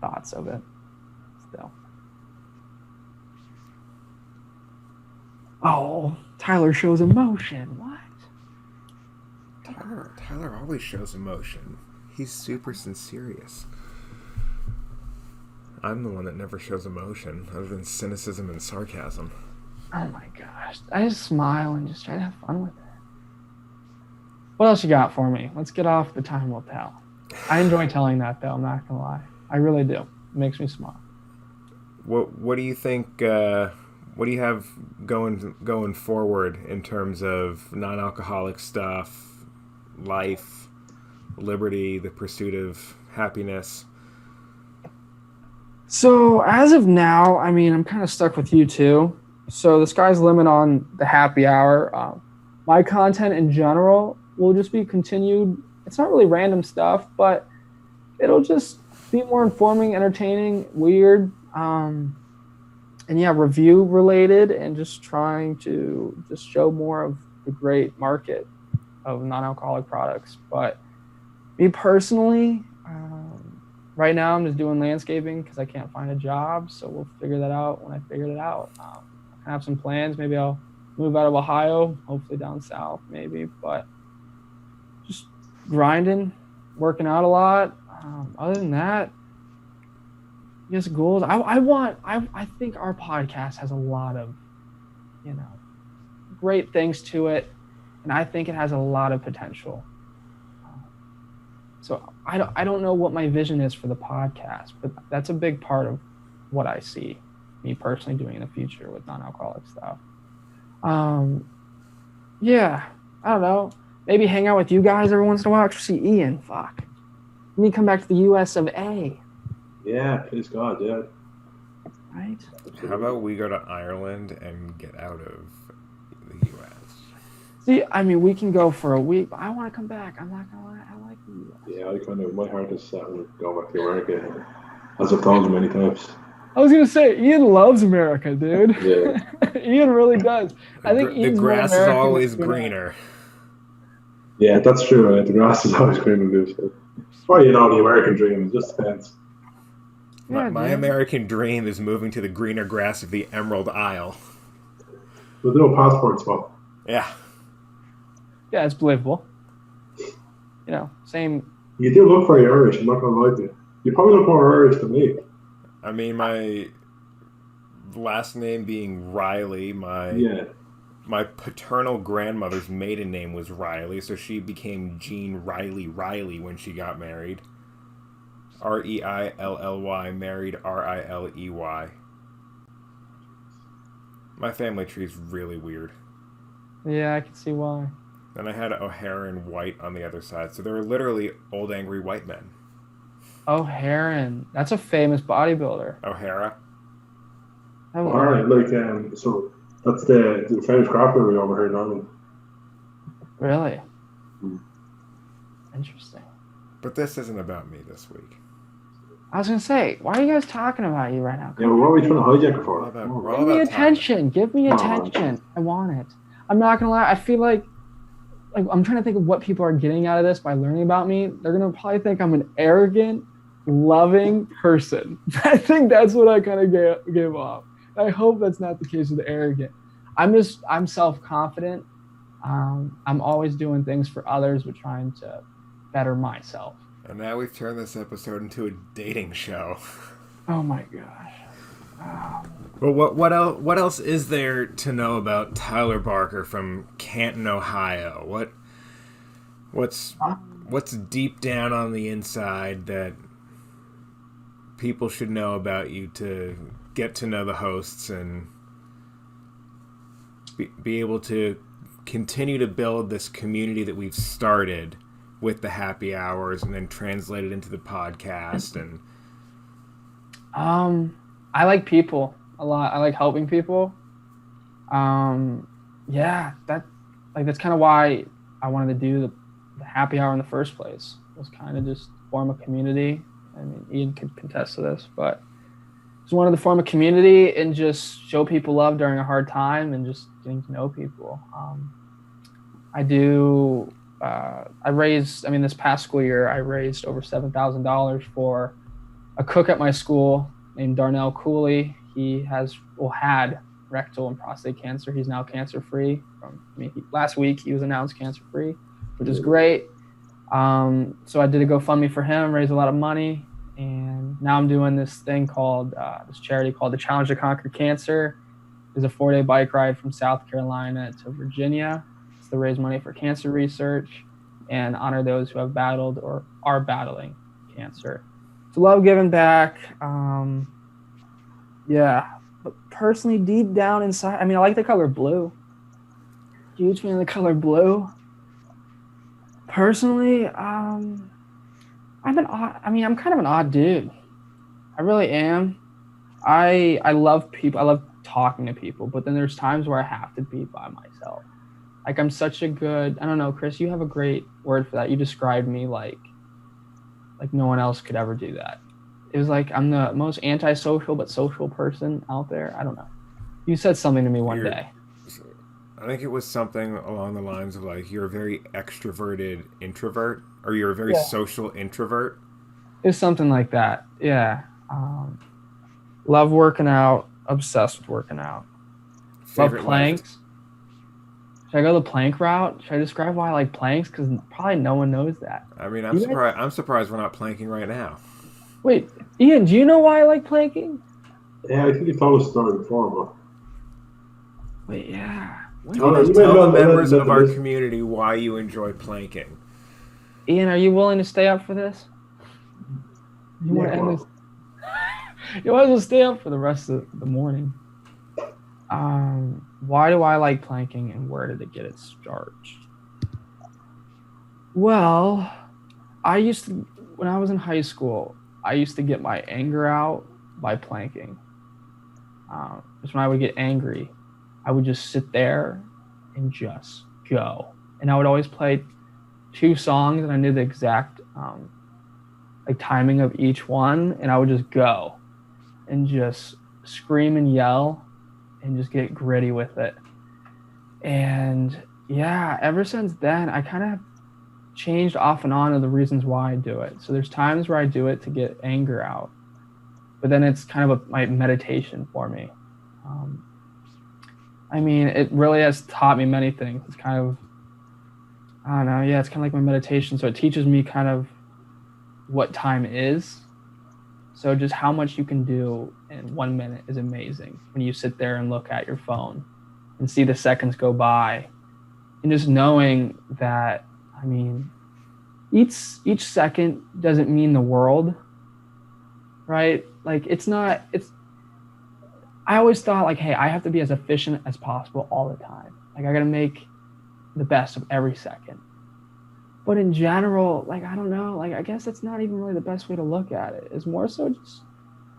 thoughts of it still. Oh, Tyler shows emotion. What? Tyler always shows emotion. He's super serious. I'm the one that never shows emotion, other than cynicism and sarcasm. Oh my gosh. I just smile and just try to have fun with it. What else you got for me? Let's get off the time will tell. I enjoy telling that, though. I'm not going to lie. I really do. It makes me smile. What do you think... what do you have going forward in terms of non-alcoholic stuff, life, liberty, the pursuit of happiness? So as of now, I mean, I'm kind of stuck with you too. So the sky's the limit on the happy hour. My content in general will just be continued. It's not really random stuff, but it'll just be more informing, entertaining, weird. And yeah, review related, and just trying to just show more of the great market of non-alcoholic products. But me personally, right now I'm just doing landscaping because I can't find a job. So we'll figure that out when I figure it out. I have some plans. Maybe I'll move out of Ohio, hopefully down south maybe. But just grinding, working out a lot. Other than that, I guess goals. I think our podcast has a lot of, great things to it, and I think it has a lot of potential. So I don't know what my vision is for the podcast, but that's a big part of what I see me personally doing in the future with non-alcoholic stuff. Yeah, I don't know. Maybe hang out with you guys every once in a while. Actually, see Ian. Fuck. Let me come back to the U.S. of A. Yeah, please God, yeah. right? How about we go to Ireland and get out of the U.S.? See, I mean, we can go for a week, but I want to come back. I'm not gonna lie, I like the U.S. Yeah, I kind of, my heart is set on go back to America, as I've told you many times. I was gonna say, Ian loves America, dude. Yeah. Ian really does. I think The Ian's more grass is American always than greener. Yeah, that's true. The grass is always green and blue. So. Or, you know, the American dream, it just depends. My dude. American dream is moving to the greener grass of the Emerald Isle. With no passport spot. Yeah. Yeah, it's believable. You know, same. You do look very Irish, I'm not going to lie to you. You probably look more Irish than me. I mean, my last name being Riley, Yeah. my paternal grandmother's maiden name was Riley, so she became Jean Riley when she got married. Reilly, married Riley. My family tree is really weird. Yeah, I can see why. And I had O'Haran White on the other side, so they were literally old angry white men. Heron. That's a famous bodybuilder. O'Hara. Alright, like, so that's the famous craft brewery over here in Ireland. Really? Hmm. Interesting. But this isn't about me this week. I was gonna say, why are you guys talking about you right now? Yeah, but what are we trying to hijack it We're all for? about, Come on. we're all Give me about time. attention. Give me attention. I want it. I'm not gonna lie. I feel like I'm trying to think of what people are getting out of this by learning about me. They're gonna probably think I'm an arrogant, loving person. I think that's what I kind of gave off. I hope that's not the case with arrogant. I'm self-confident. I'm always doing things for others, but trying to better myself. And now we've turned this episode into a dating show. Oh my gosh. Well, what else is there to know about Tyler Barker from Canton, Ohio? What's deep down on the inside that people should know about you to get to know the hosts and be able to continue to build this community that we've started with the happy hours and then translate it into the podcast? And I like people a lot. I like helping people. Yeah, that's kind of why I wanted to do the happy hour in the first place. It was kind of just form a community. I mean, Ian could contest to this, but just wanted to form a community and just show people love during a hard time and just getting to know people. This past school year, I raised over $7,000 for a cook at my school named Darnell Cooley. He had rectal and prostate cancer. He's now cancer-free. Last week he was announced cancer-free, which is great. So I did a GoFundMe for him, raised a lot of money, and now I'm doing this thing called this charity called the Challenge to Conquer Cancer. It's a 4-day bike ride from South Carolina to Virginia. It's to raise money for cancer research and honor those who have battled or are battling cancer. So love giving back. But personally, deep down inside, I like the color blue. Huge fan of the color blue. Personally, I'm kind of an odd dude. I really am. I love people. I love talking to people, but then there's times where I have to be by myself. Like I'm such a good, I don't know, Chris, you have a great word for that. You described me like no one else could ever do that. It was like I'm the most antisocial but social person out there. I don't know. You said something to me one day. I think it was something along the lines of like you're a very extroverted introvert, or you're a very social introvert. It's something like that. Yeah. Love working out. Obsessed with working out. Favorite love planks. Should I go the plank route? Should I describe why I like planks? Because probably no one knows that. I mean, I'm surprised we're not planking right now. Wait, Ian, do you know why I like planking? Yeah, I think you told us the story before, but... Wait, yeah. Tell the members of our community why you enjoy planking. Ian, are you willing to stay up for this? You want to end this? You might as well stay up for the rest of the morning. Why do I like planking, and where did it get its start? Well, when I was in high school, I used to get my anger out by planking. Just when I would get angry, I would just sit there and just go. And I would always play 2 songs, and I knew the exact like timing of each one, and I would just go and just scream and yell and just get gritty with it. And yeah, ever since then, I kind of changed off and on of the reasons why I do it. So there's times where I do it to get anger out, but then it's kind of my meditation for me. I mean, it really has taught me many things. It's kind of, I don't know, yeah, it's kind of like my meditation. So it teaches me kind of what time is. So just how much you can do in 1 minute is amazing when you sit there and look at your phone and see the seconds go by. And just knowing that, I mean, each second doesn't mean the world, right? Like I always thought like, hey, I have to be as efficient as possible all the time. Like I got to make the best of every second. But in general, like, I don't know, like, I guess that's not even really the best way to look at it. It's more so just,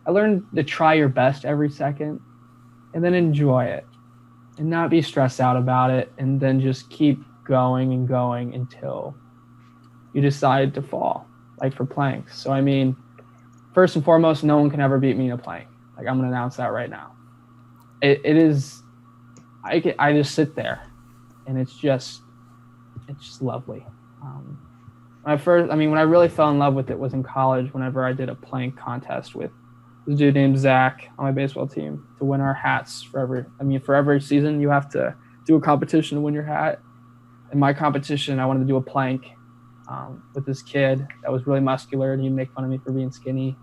I learned to try your best every second and then enjoy it and not be stressed out about it. And then just keep going and going until you decide to fall, like for planks. So, I mean, first and foremost, no one can ever beat me in a plank. Like, I'm going to announce that right now. It is, I just sit there and it's just lovely. When I really fell in love with it was in college whenever I did a plank contest with this dude named Zach on my baseball team to win our hats for every season you have to do a competition to win your hat. In my competition, I wanted to do a plank with this kid that was really muscular, and he'd make fun of me for being skinny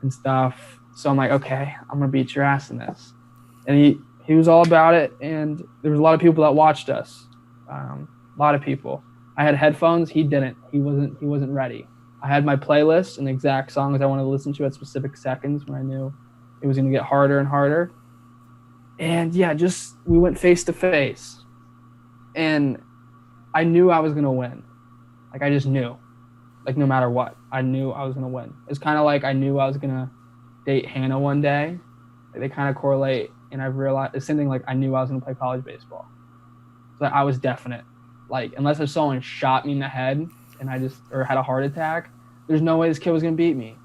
and stuff. So I'm like, okay, I'm going to beat your ass in this. And he was all about it, and there was a lot of people that watched us. A lot of people. I had headphones. He didn't. He wasn't ready. I had my playlist and exact songs I wanted to listen to at specific seconds when I knew it was going to get harder and harder. And yeah, we went face to face. And I knew I was going to win. Like, I just knew. Like, no matter what, I knew I was going to win. It's kind of like I knew I was going to date Hannah one day. Like, they kind of correlate. And I realized the same thing, like, I knew I was going to play college baseball. So I was definite. Like, unless if someone shot me in the head or had a heart attack, there's no way this kid was going to beat me.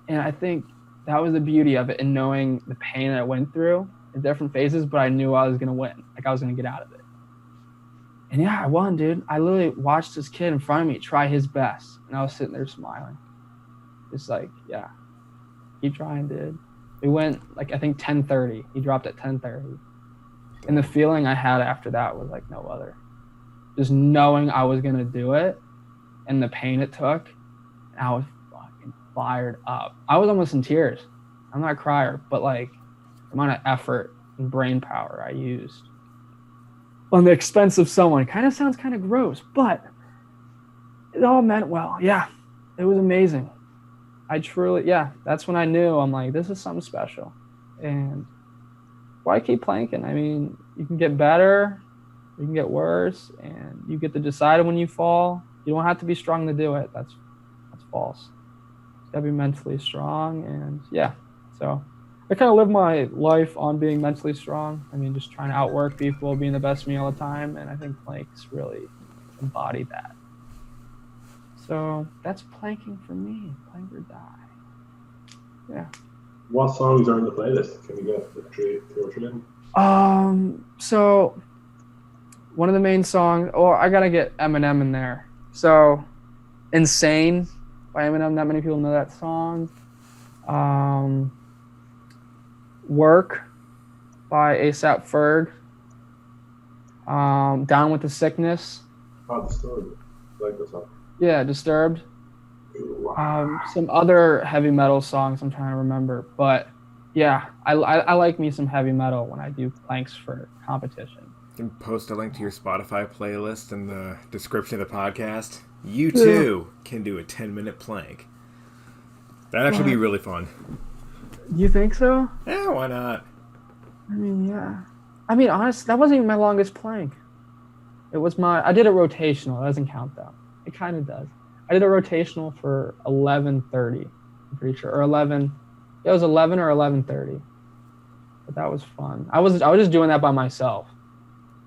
And I think that was the beauty of it, and knowing the pain that I went through in different phases, but I knew I was going to win. Like, I was going to get out of it. And yeah, I won, dude. I literally watched this kid in front of me try his best, and I was sitting there smiling. It's like, yeah, keep trying, dude. We went, like, I think 10:30. He dropped at 10:30. And the feeling I had after that was like no other. Just knowing I was going to do it and the pain it took, and I was fucking fired up. I was almost in tears. I'm not a crier, but like the amount of effort and brain power I used on the expense of someone kind of sounds kind of gross, but it all meant well. Yeah, it was amazing. That's when I knew I'm like, this is something special. And why keep planking? I mean, you can get better, you can get worse, and you get to decide when you fall. You don't have to be strong to do it. That's false. You gotta be mentally strong, and yeah. So I kind of live my life on being mentally strong. I mean, just trying to outwork people, being the best of me all the time, and I think planks really embody that. So that's planking for me. Plank or die. Yeah. What songs are in the playlist? Can we get the two or three of them? So one of the main songs, I gotta get Eminem in there. So Insane by Eminem, not many people know that song. Work by A$AP Ferg. Down with the Sickness. Disturbed. I like this song. Yeah, Disturbed. Some other heavy metal songs I'm trying to remember, but yeah, I like me some heavy metal when I do planks for competition. You can post a link to your Spotify playlist in the description of the podcast. You too can do a 10-minute plank. That'd actually be really fun. You think so? Yeah, why not? I mean, yeah. I mean, honestly, that wasn't even my longest plank. I did a rotational. It doesn't count though. It kind of does. I did a rotational for 11:30. I'm pretty sure, or 11. It was 11 or 11:30. But that was fun. I was just doing that by myself.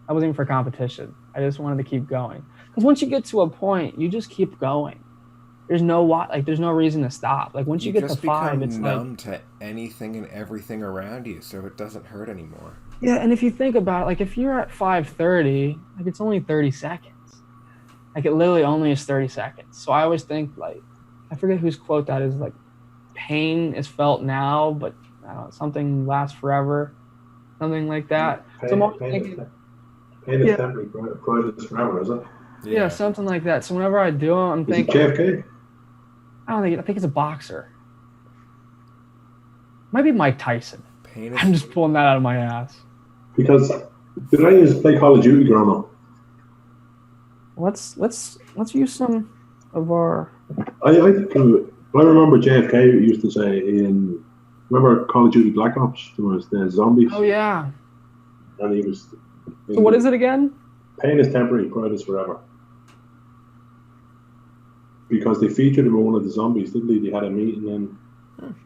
I wasn't even for competition. I just wanted to keep going. Because once you get to a point, you just keep going. There's no reason to stop. Like once you get to just 5, become it's numb like to anything and everything around you, so it doesn't hurt anymore. yeah. And if you think about it, like if you're at 5:30, like it's only 30 seconds. Like it literally only is 30 seconds. So I always think like, I forget whose quote that is. Like, pain is felt now, but I don't know, something lasts forever, something like that. Pain, So I'm always pain, thinking, is, pain is yeah, temporary, pride is forever, is it? yeah, something like that. So whenever I do it, I'm Is it thinking, JFK? I think it's a boxer. Might be Mike Tyson. Pain I'm is just pulling that out of my ass. Because did I used to play Call of Duty growing up? Let's use some of our. I remember JFK used to say remember Call of Duty Black Ops? There was the zombies, Oh yeah. and he was. So what is it again? Pain is temporary, pride is forever. Because they featured him in one of the zombies, didn't they? They had a meeting in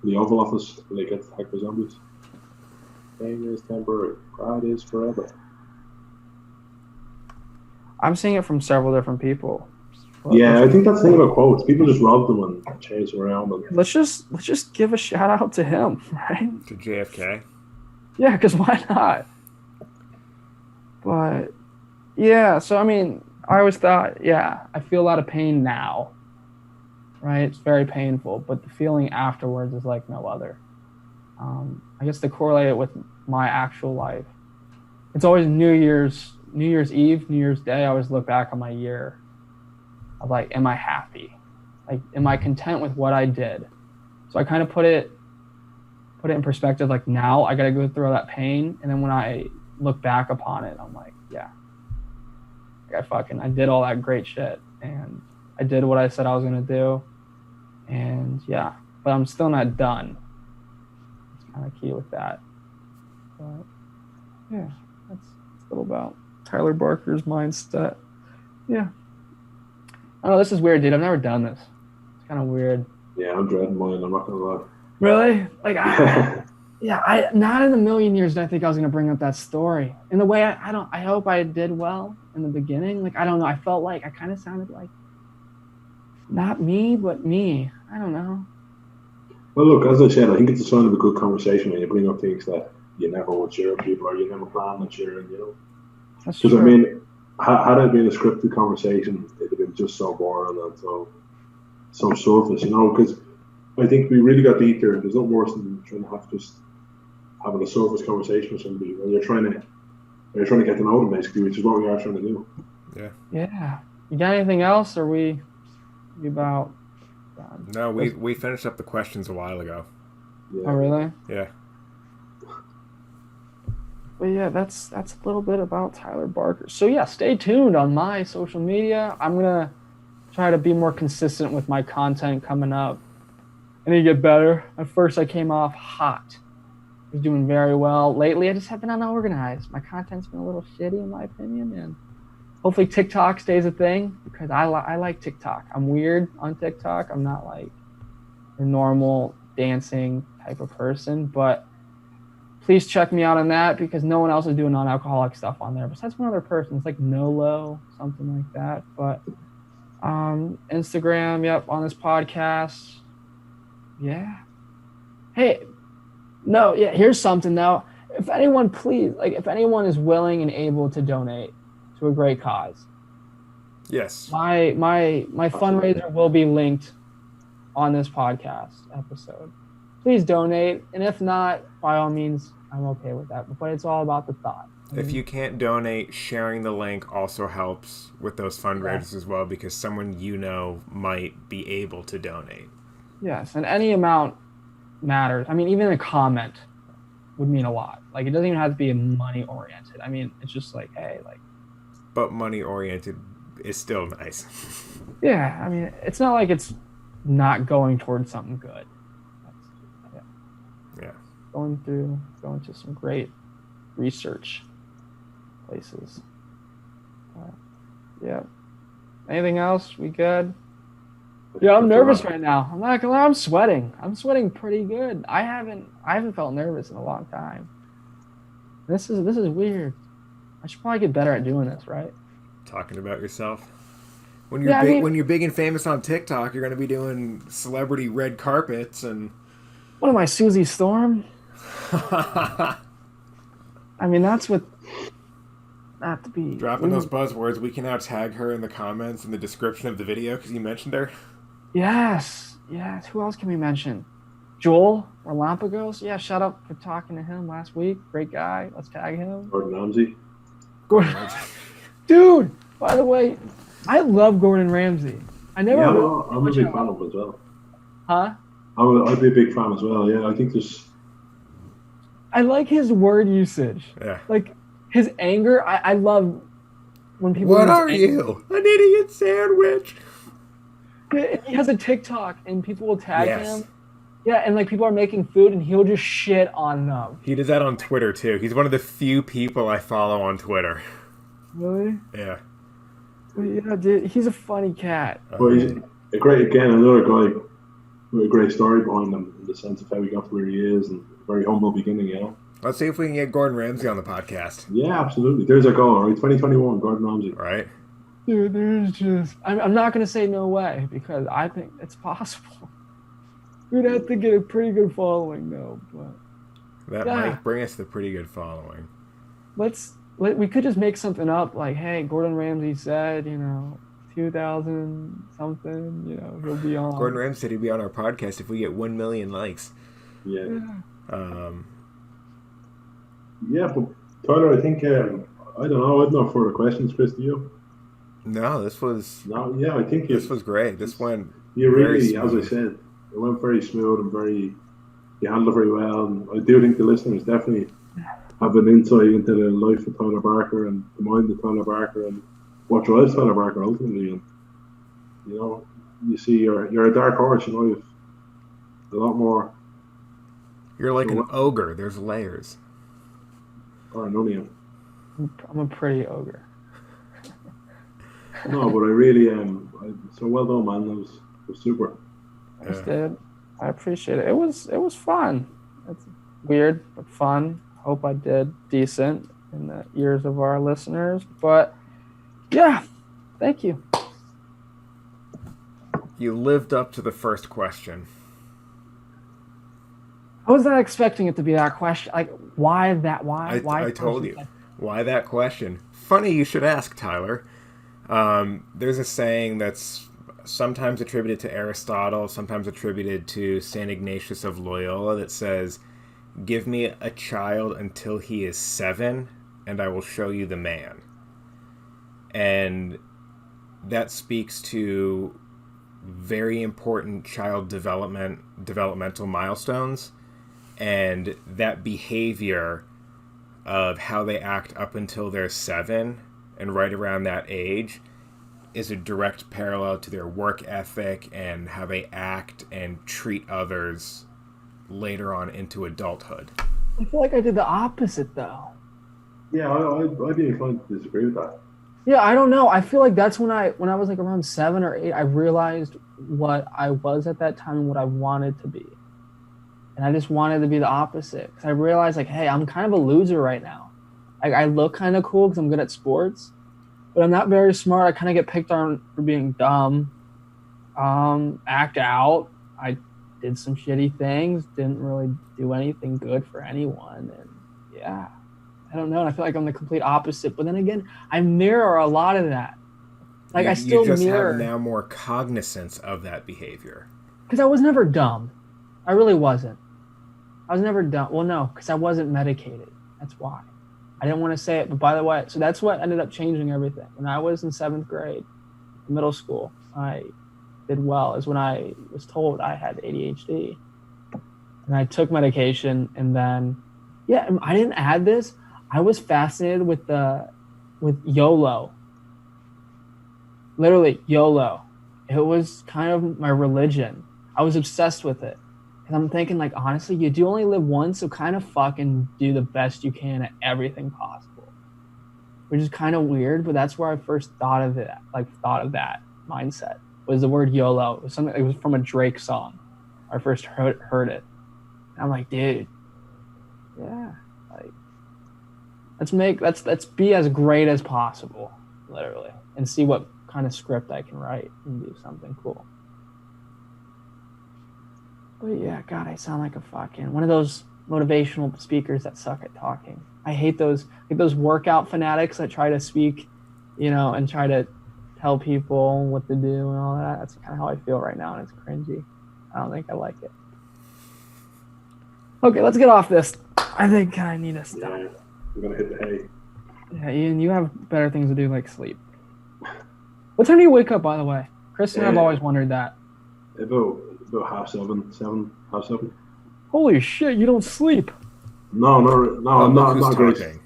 the Oval Office and they get attacked by zombies. Pain is temporary, pride is forever. I'm seeing it from several different people. Yeah, I think that's the thing about quotes. People just rob them and change them around. And Let's just give a shout out to him, right? to JFK. Yeah, because why not? But yeah, so I mean, I always thought, yeah, I feel a lot of pain now, right? It's very painful, but the feeling afterwards is like no other. I guess to correlate it with my actual life, it's always New Year's Eve, New Year's Day. I always look back on my year of like, am I happy? Like, am I content with what I did? So I kind of put it in perspective. Like now I got to go through all that pain. And then when I look back upon it, I'm like, yeah, I did all that great shit. And I did what I said I was going to do. And yeah, but I'm still not done. It's kind of key with that. But yeah, that's a little about Tyler Barker's mindset. Yeah. Oh, this is weird, dude. I've never done this. It's kind of weird. yeah, I'm dreading mine. I'm not gonna lie. Really? Like, I not in a million years did I think I was gonna bring up that story. In the way I hope I did well in the beginning. Like, I don't know. I felt like I kind of sounded like not me, but me. I don't know. Well, look, as I said, I think it's a sign of a good conversation when you bring up things that you never would share with people or you never plan on sharing, you know. That's Because I true. mean, had it been a scripted conversation, it'd have been just so boring and so surface, you know. Because I think we really got deep here, and there's no worse than trying to have just having a surface conversation with somebody when you're trying to get to know them, basically, which is what we are trying to do. Yeah. You got anything else? Or we about done? No, we finished up the questions a while ago. Yeah. Oh, really? Yeah. But yeah, that's a little bit about Tyler Barker. So yeah, stay tuned on my social media. I'm gonna try to be more consistent with my content coming up. I need to get better. At first I came off hot. I was doing very well. Lately I just have been unorganized. My content's been a little shitty in my opinion, and hopefully TikTok stays a thing because I like TikTok. I'm weird on TikTok. I'm not like a normal dancing type of person, but please check me out on that because no one else is doing non-alcoholic stuff on there besides one other person. It's like Nolo, something like that. But Instagram, yep, on this podcast. Yeah. Hey, no, yeah, here's something though. If anyone is willing and able to donate to a great cause, Yes. my fundraiser will be linked on this podcast episode. Please donate, and if not, by all means, I'm okay with that. But it's all about the thought. If you can't donate, sharing the link also helps with those fundraisers as well because someone you know might be able to donate. Yes, and any amount matters. I mean, even a comment would mean a lot. Like, it doesn't even have to be money oriented. I mean, it's just like, hey, like. But money oriented is still nice. Yeah, I mean, it's not like it's not going towards something good. Yeah. Going to some great research places. Yeah. Anything else? We good? I Yeah, I'm That's nervous right. right now. I'm not gonna lie, I'm sweating. I'm sweating pretty good. I haven't felt nervous in a long time. This is weird. I should probably get better at doing this, right? Talking about yourself. When you're Yeah, I big, mean, when you're big and famous on TikTok, you're going to be doing celebrity red carpets and what am I, Susie Storm? I mean, that's what not to be. dropping those buzzwords. We can now tag her in the comments in the description of the video because you mentioned her. Yes, yes. Who else can we mention? Joel or Lampagos? Yeah, shout out for talking to him last week. Great guy. Let's tag him. Gordon Ramsay. Dude, by the way, I love Gordon Ramsay. I never. Yeah, really- I'm a big fan of him as well. Huh? I'd be a big fan as well. Yeah, I think there's. I like his word usage. Yeah. Like his anger. I love when people. What use are anger. you? An idiot sandwich. He has a TikTok and people will tag Yes. him. Yeah, and like people are making food and he'll just shit on them. He does that on Twitter too. He's one of the few people I follow on Twitter. Really? Yeah. But yeah, dude, he's a funny cat. Well, he's a great, again, another guy with a great story behind him in the sense of how he got to where he is and very humble beginning, you know? Let's see if we can get Gordon Ramsay on the podcast. Yeah, absolutely. There's our goal, right? 2021, Gordon Ramsay. Right? Dude, there's just. I'm not going to say no way because I think it's possible. We'd have to get a pretty good following, though. But That Yeah. might bring us the pretty good following. we could just make something up like, hey, Gordon Ramsay said, 2000 something, he'll be on. Gordon Ramsay said he'd be on our podcast if we get 1 million likes. Yeah. Um, Yeah, but Tyler, I think, I don't know, I have no further questions, Chris, do you? no, this was No, yeah, I think this was great. This went you very really, as I smooth. said, it went very smooth and you handled it very well. And I do think the listeners definitely have an insight into the life of Tyler Barker and the mind of Tyler Barker and what drives Tyler Barker ultimately. And you see, you're a dark horse. You've a lot more. You're like an ogre. There's layers. Or none of you. I'm a pretty ogre. No, but I really am. So well done, man. That was super. Thanks, dude. I appreciate it. It was fun. It's weird but fun. Hope I did decent in the ears of our listeners. But yeah, thank you. You lived up to the first question. I was not expecting it to be that question. Like, why that? Why? I told you. Why that question? Funny you should ask, Tyler. There's a saying that's sometimes attributed to Aristotle, sometimes attributed to St. Ignatius of Loyola that says, "Give me a child until he is 7, and I will show you the man." And that speaks to very important child developmental milestones, and that behavior of how they act up until they're 7 and right around that age is a direct parallel to their work ethic and how they act and treat others later on into adulthood. I feel like I did the opposite though. Yeah, I'd be inclined to disagree with that. Yeah, I don't know. I feel like that's when I was like around 7 or 8, I realized what I was at that time and what I wanted to be. And I just wanted to be the opposite. Because I realized, like, hey, I'm kind of a loser right now. Like, I look kind of cool because I'm good at sports, but I'm not very smart. I kind of get picked on for being dumb. Act out. I did some shitty things. Didn't really do anything good for anyone. And yeah, I don't know. And I feel like I'm the complete opposite. But then again, I mirror a lot of that. Like, I still you just mirror. have now more cognizance of that behavior. Because I was never dumb. I really wasn't. I was never dumb. Well, no, because I wasn't medicated. That's why. I didn't want to say it, but by the way, so that's what ended up changing everything. When I was in 7th grade, middle school, I did well. Is when I was told I had ADHD. And I took medication, and then, yeah, I didn't add this. I was fascinated with YOLO. Literally, YOLO. It was kind of my religion. I was obsessed with it. And I'm thinking, like, honestly, you do only live once, so kind of fucking do the best you can at everything possible. Which is kind of weird, but that's where I first thought of it, like, thought of that mindset. was the word YOLO. It was something. It was from a Drake song. I first heard it. And I'm like, dude, yeah, like let's be as great as possible, literally, and see what kind of script I can write and do something cool. But yeah, God, I sound like a fucking one of those motivational speakers that suck at talking. I hate those workout fanatics that try to speak, and try to tell people what to do and all that. That's kind of how I feel right now, and it's cringy. I don't think I like it. Okay, let's get off this. I think I need to stop. Yeah, we're gonna hit the hay. Yeah, Ian, you have better things to do, like sleep. What time do you wake up, by the way? Chris and I've always wondered that. About 7:30. Holy shit, you don't sleep. No, I'm not Who's a great. talking?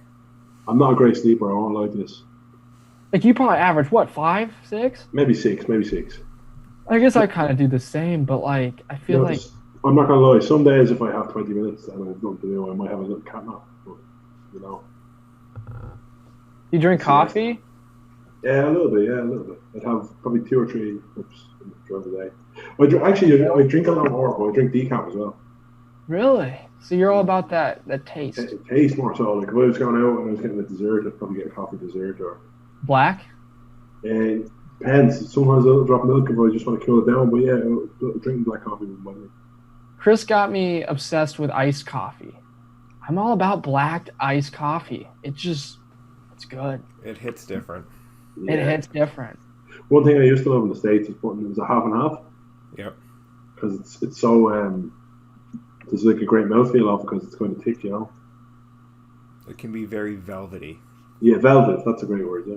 I'm not a great sleeper. I won't like this. Like, you probably average, what, 5, 6? Maybe six. I guess I kind of do the same, but, like, I feel like... I'm not gonna lie. Some days, if I have 20 minutes and I have nothing to do, I might have a little cat nap. But, You drink coffee? Yeah, a little bit. I'd have probably 2 or 3 cups throughout the day. I drink a lot more, but I drink decaf as well. Really? So you're all about that taste. It tastes more so. Like if I was going out and I was getting a dessert, I'd probably get a coffee dessert or. Black? Depends. Sometimes I'll drop milk if I just want to cool it down. But yeah, drinking black coffee would bother me. Chris got me obsessed with iced coffee. I'm all about black iced coffee. It's good. It hits different. Yeah. It hits different. One thing I used to love in the States is putting it was a half and half. Yep. Because it's so there's like a great mouthfeel off because it's going to thick, It can be very velvety. Yeah, velvet. That's a great word. Yeah.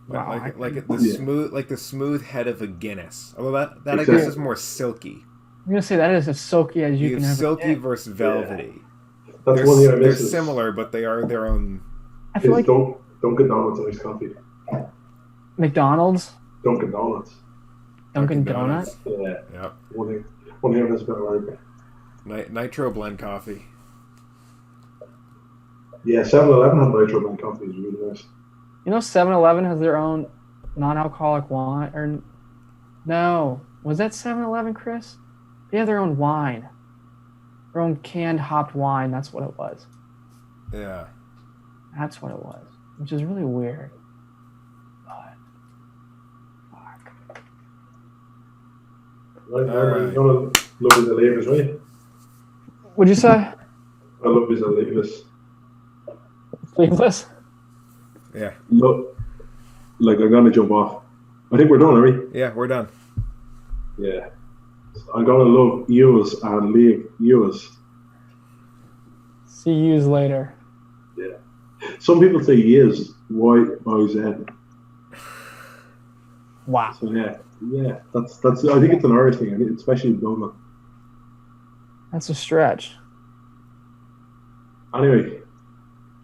Wow, Like the smooth head of a Guinness. Although that Exactly. I guess is more silky. I'm gonna say that is as silky as you You can have ever silky get. versus velvety. That's one thing I They're miss. is similar, but they are their own. I feel like Dunkin' Donuts iced coffee. McDonald's, Dunkin' Donuts. Dunkin' Dunkin' Donuts. Yeah. Yep. One thing I miss about America. Nitro blend coffee. Yeah, 7-Eleven had nitro blend coffee. Is really nice. 7-Eleven has their own non-alcoholic wine. Or no, was that 7-Eleven, Chris? They have their own wine, their own canned hopped wine. That's what it was. Yeah. That's what it was, which is really weird. But fuck. Right, All right. I'm gonna love his Alivas, right? What'd you say? I love his Alivas. Sleeveless? Yeah. Look, like I'm gonna jump off. I think we're done, are we? Yeah, we're done. Yeah. I'm gonna love yours and leave yours. See yous later. Yeah. Some people say yes, Y-O-Z. Wow. So yeah. That's. I think it's an Irish thing, especially in Dublin. That's a stretch. Anyway,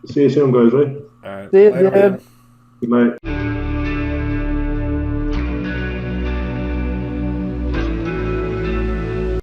see you soon, guys. Right? All right. See you, Later, dude. man. Good night.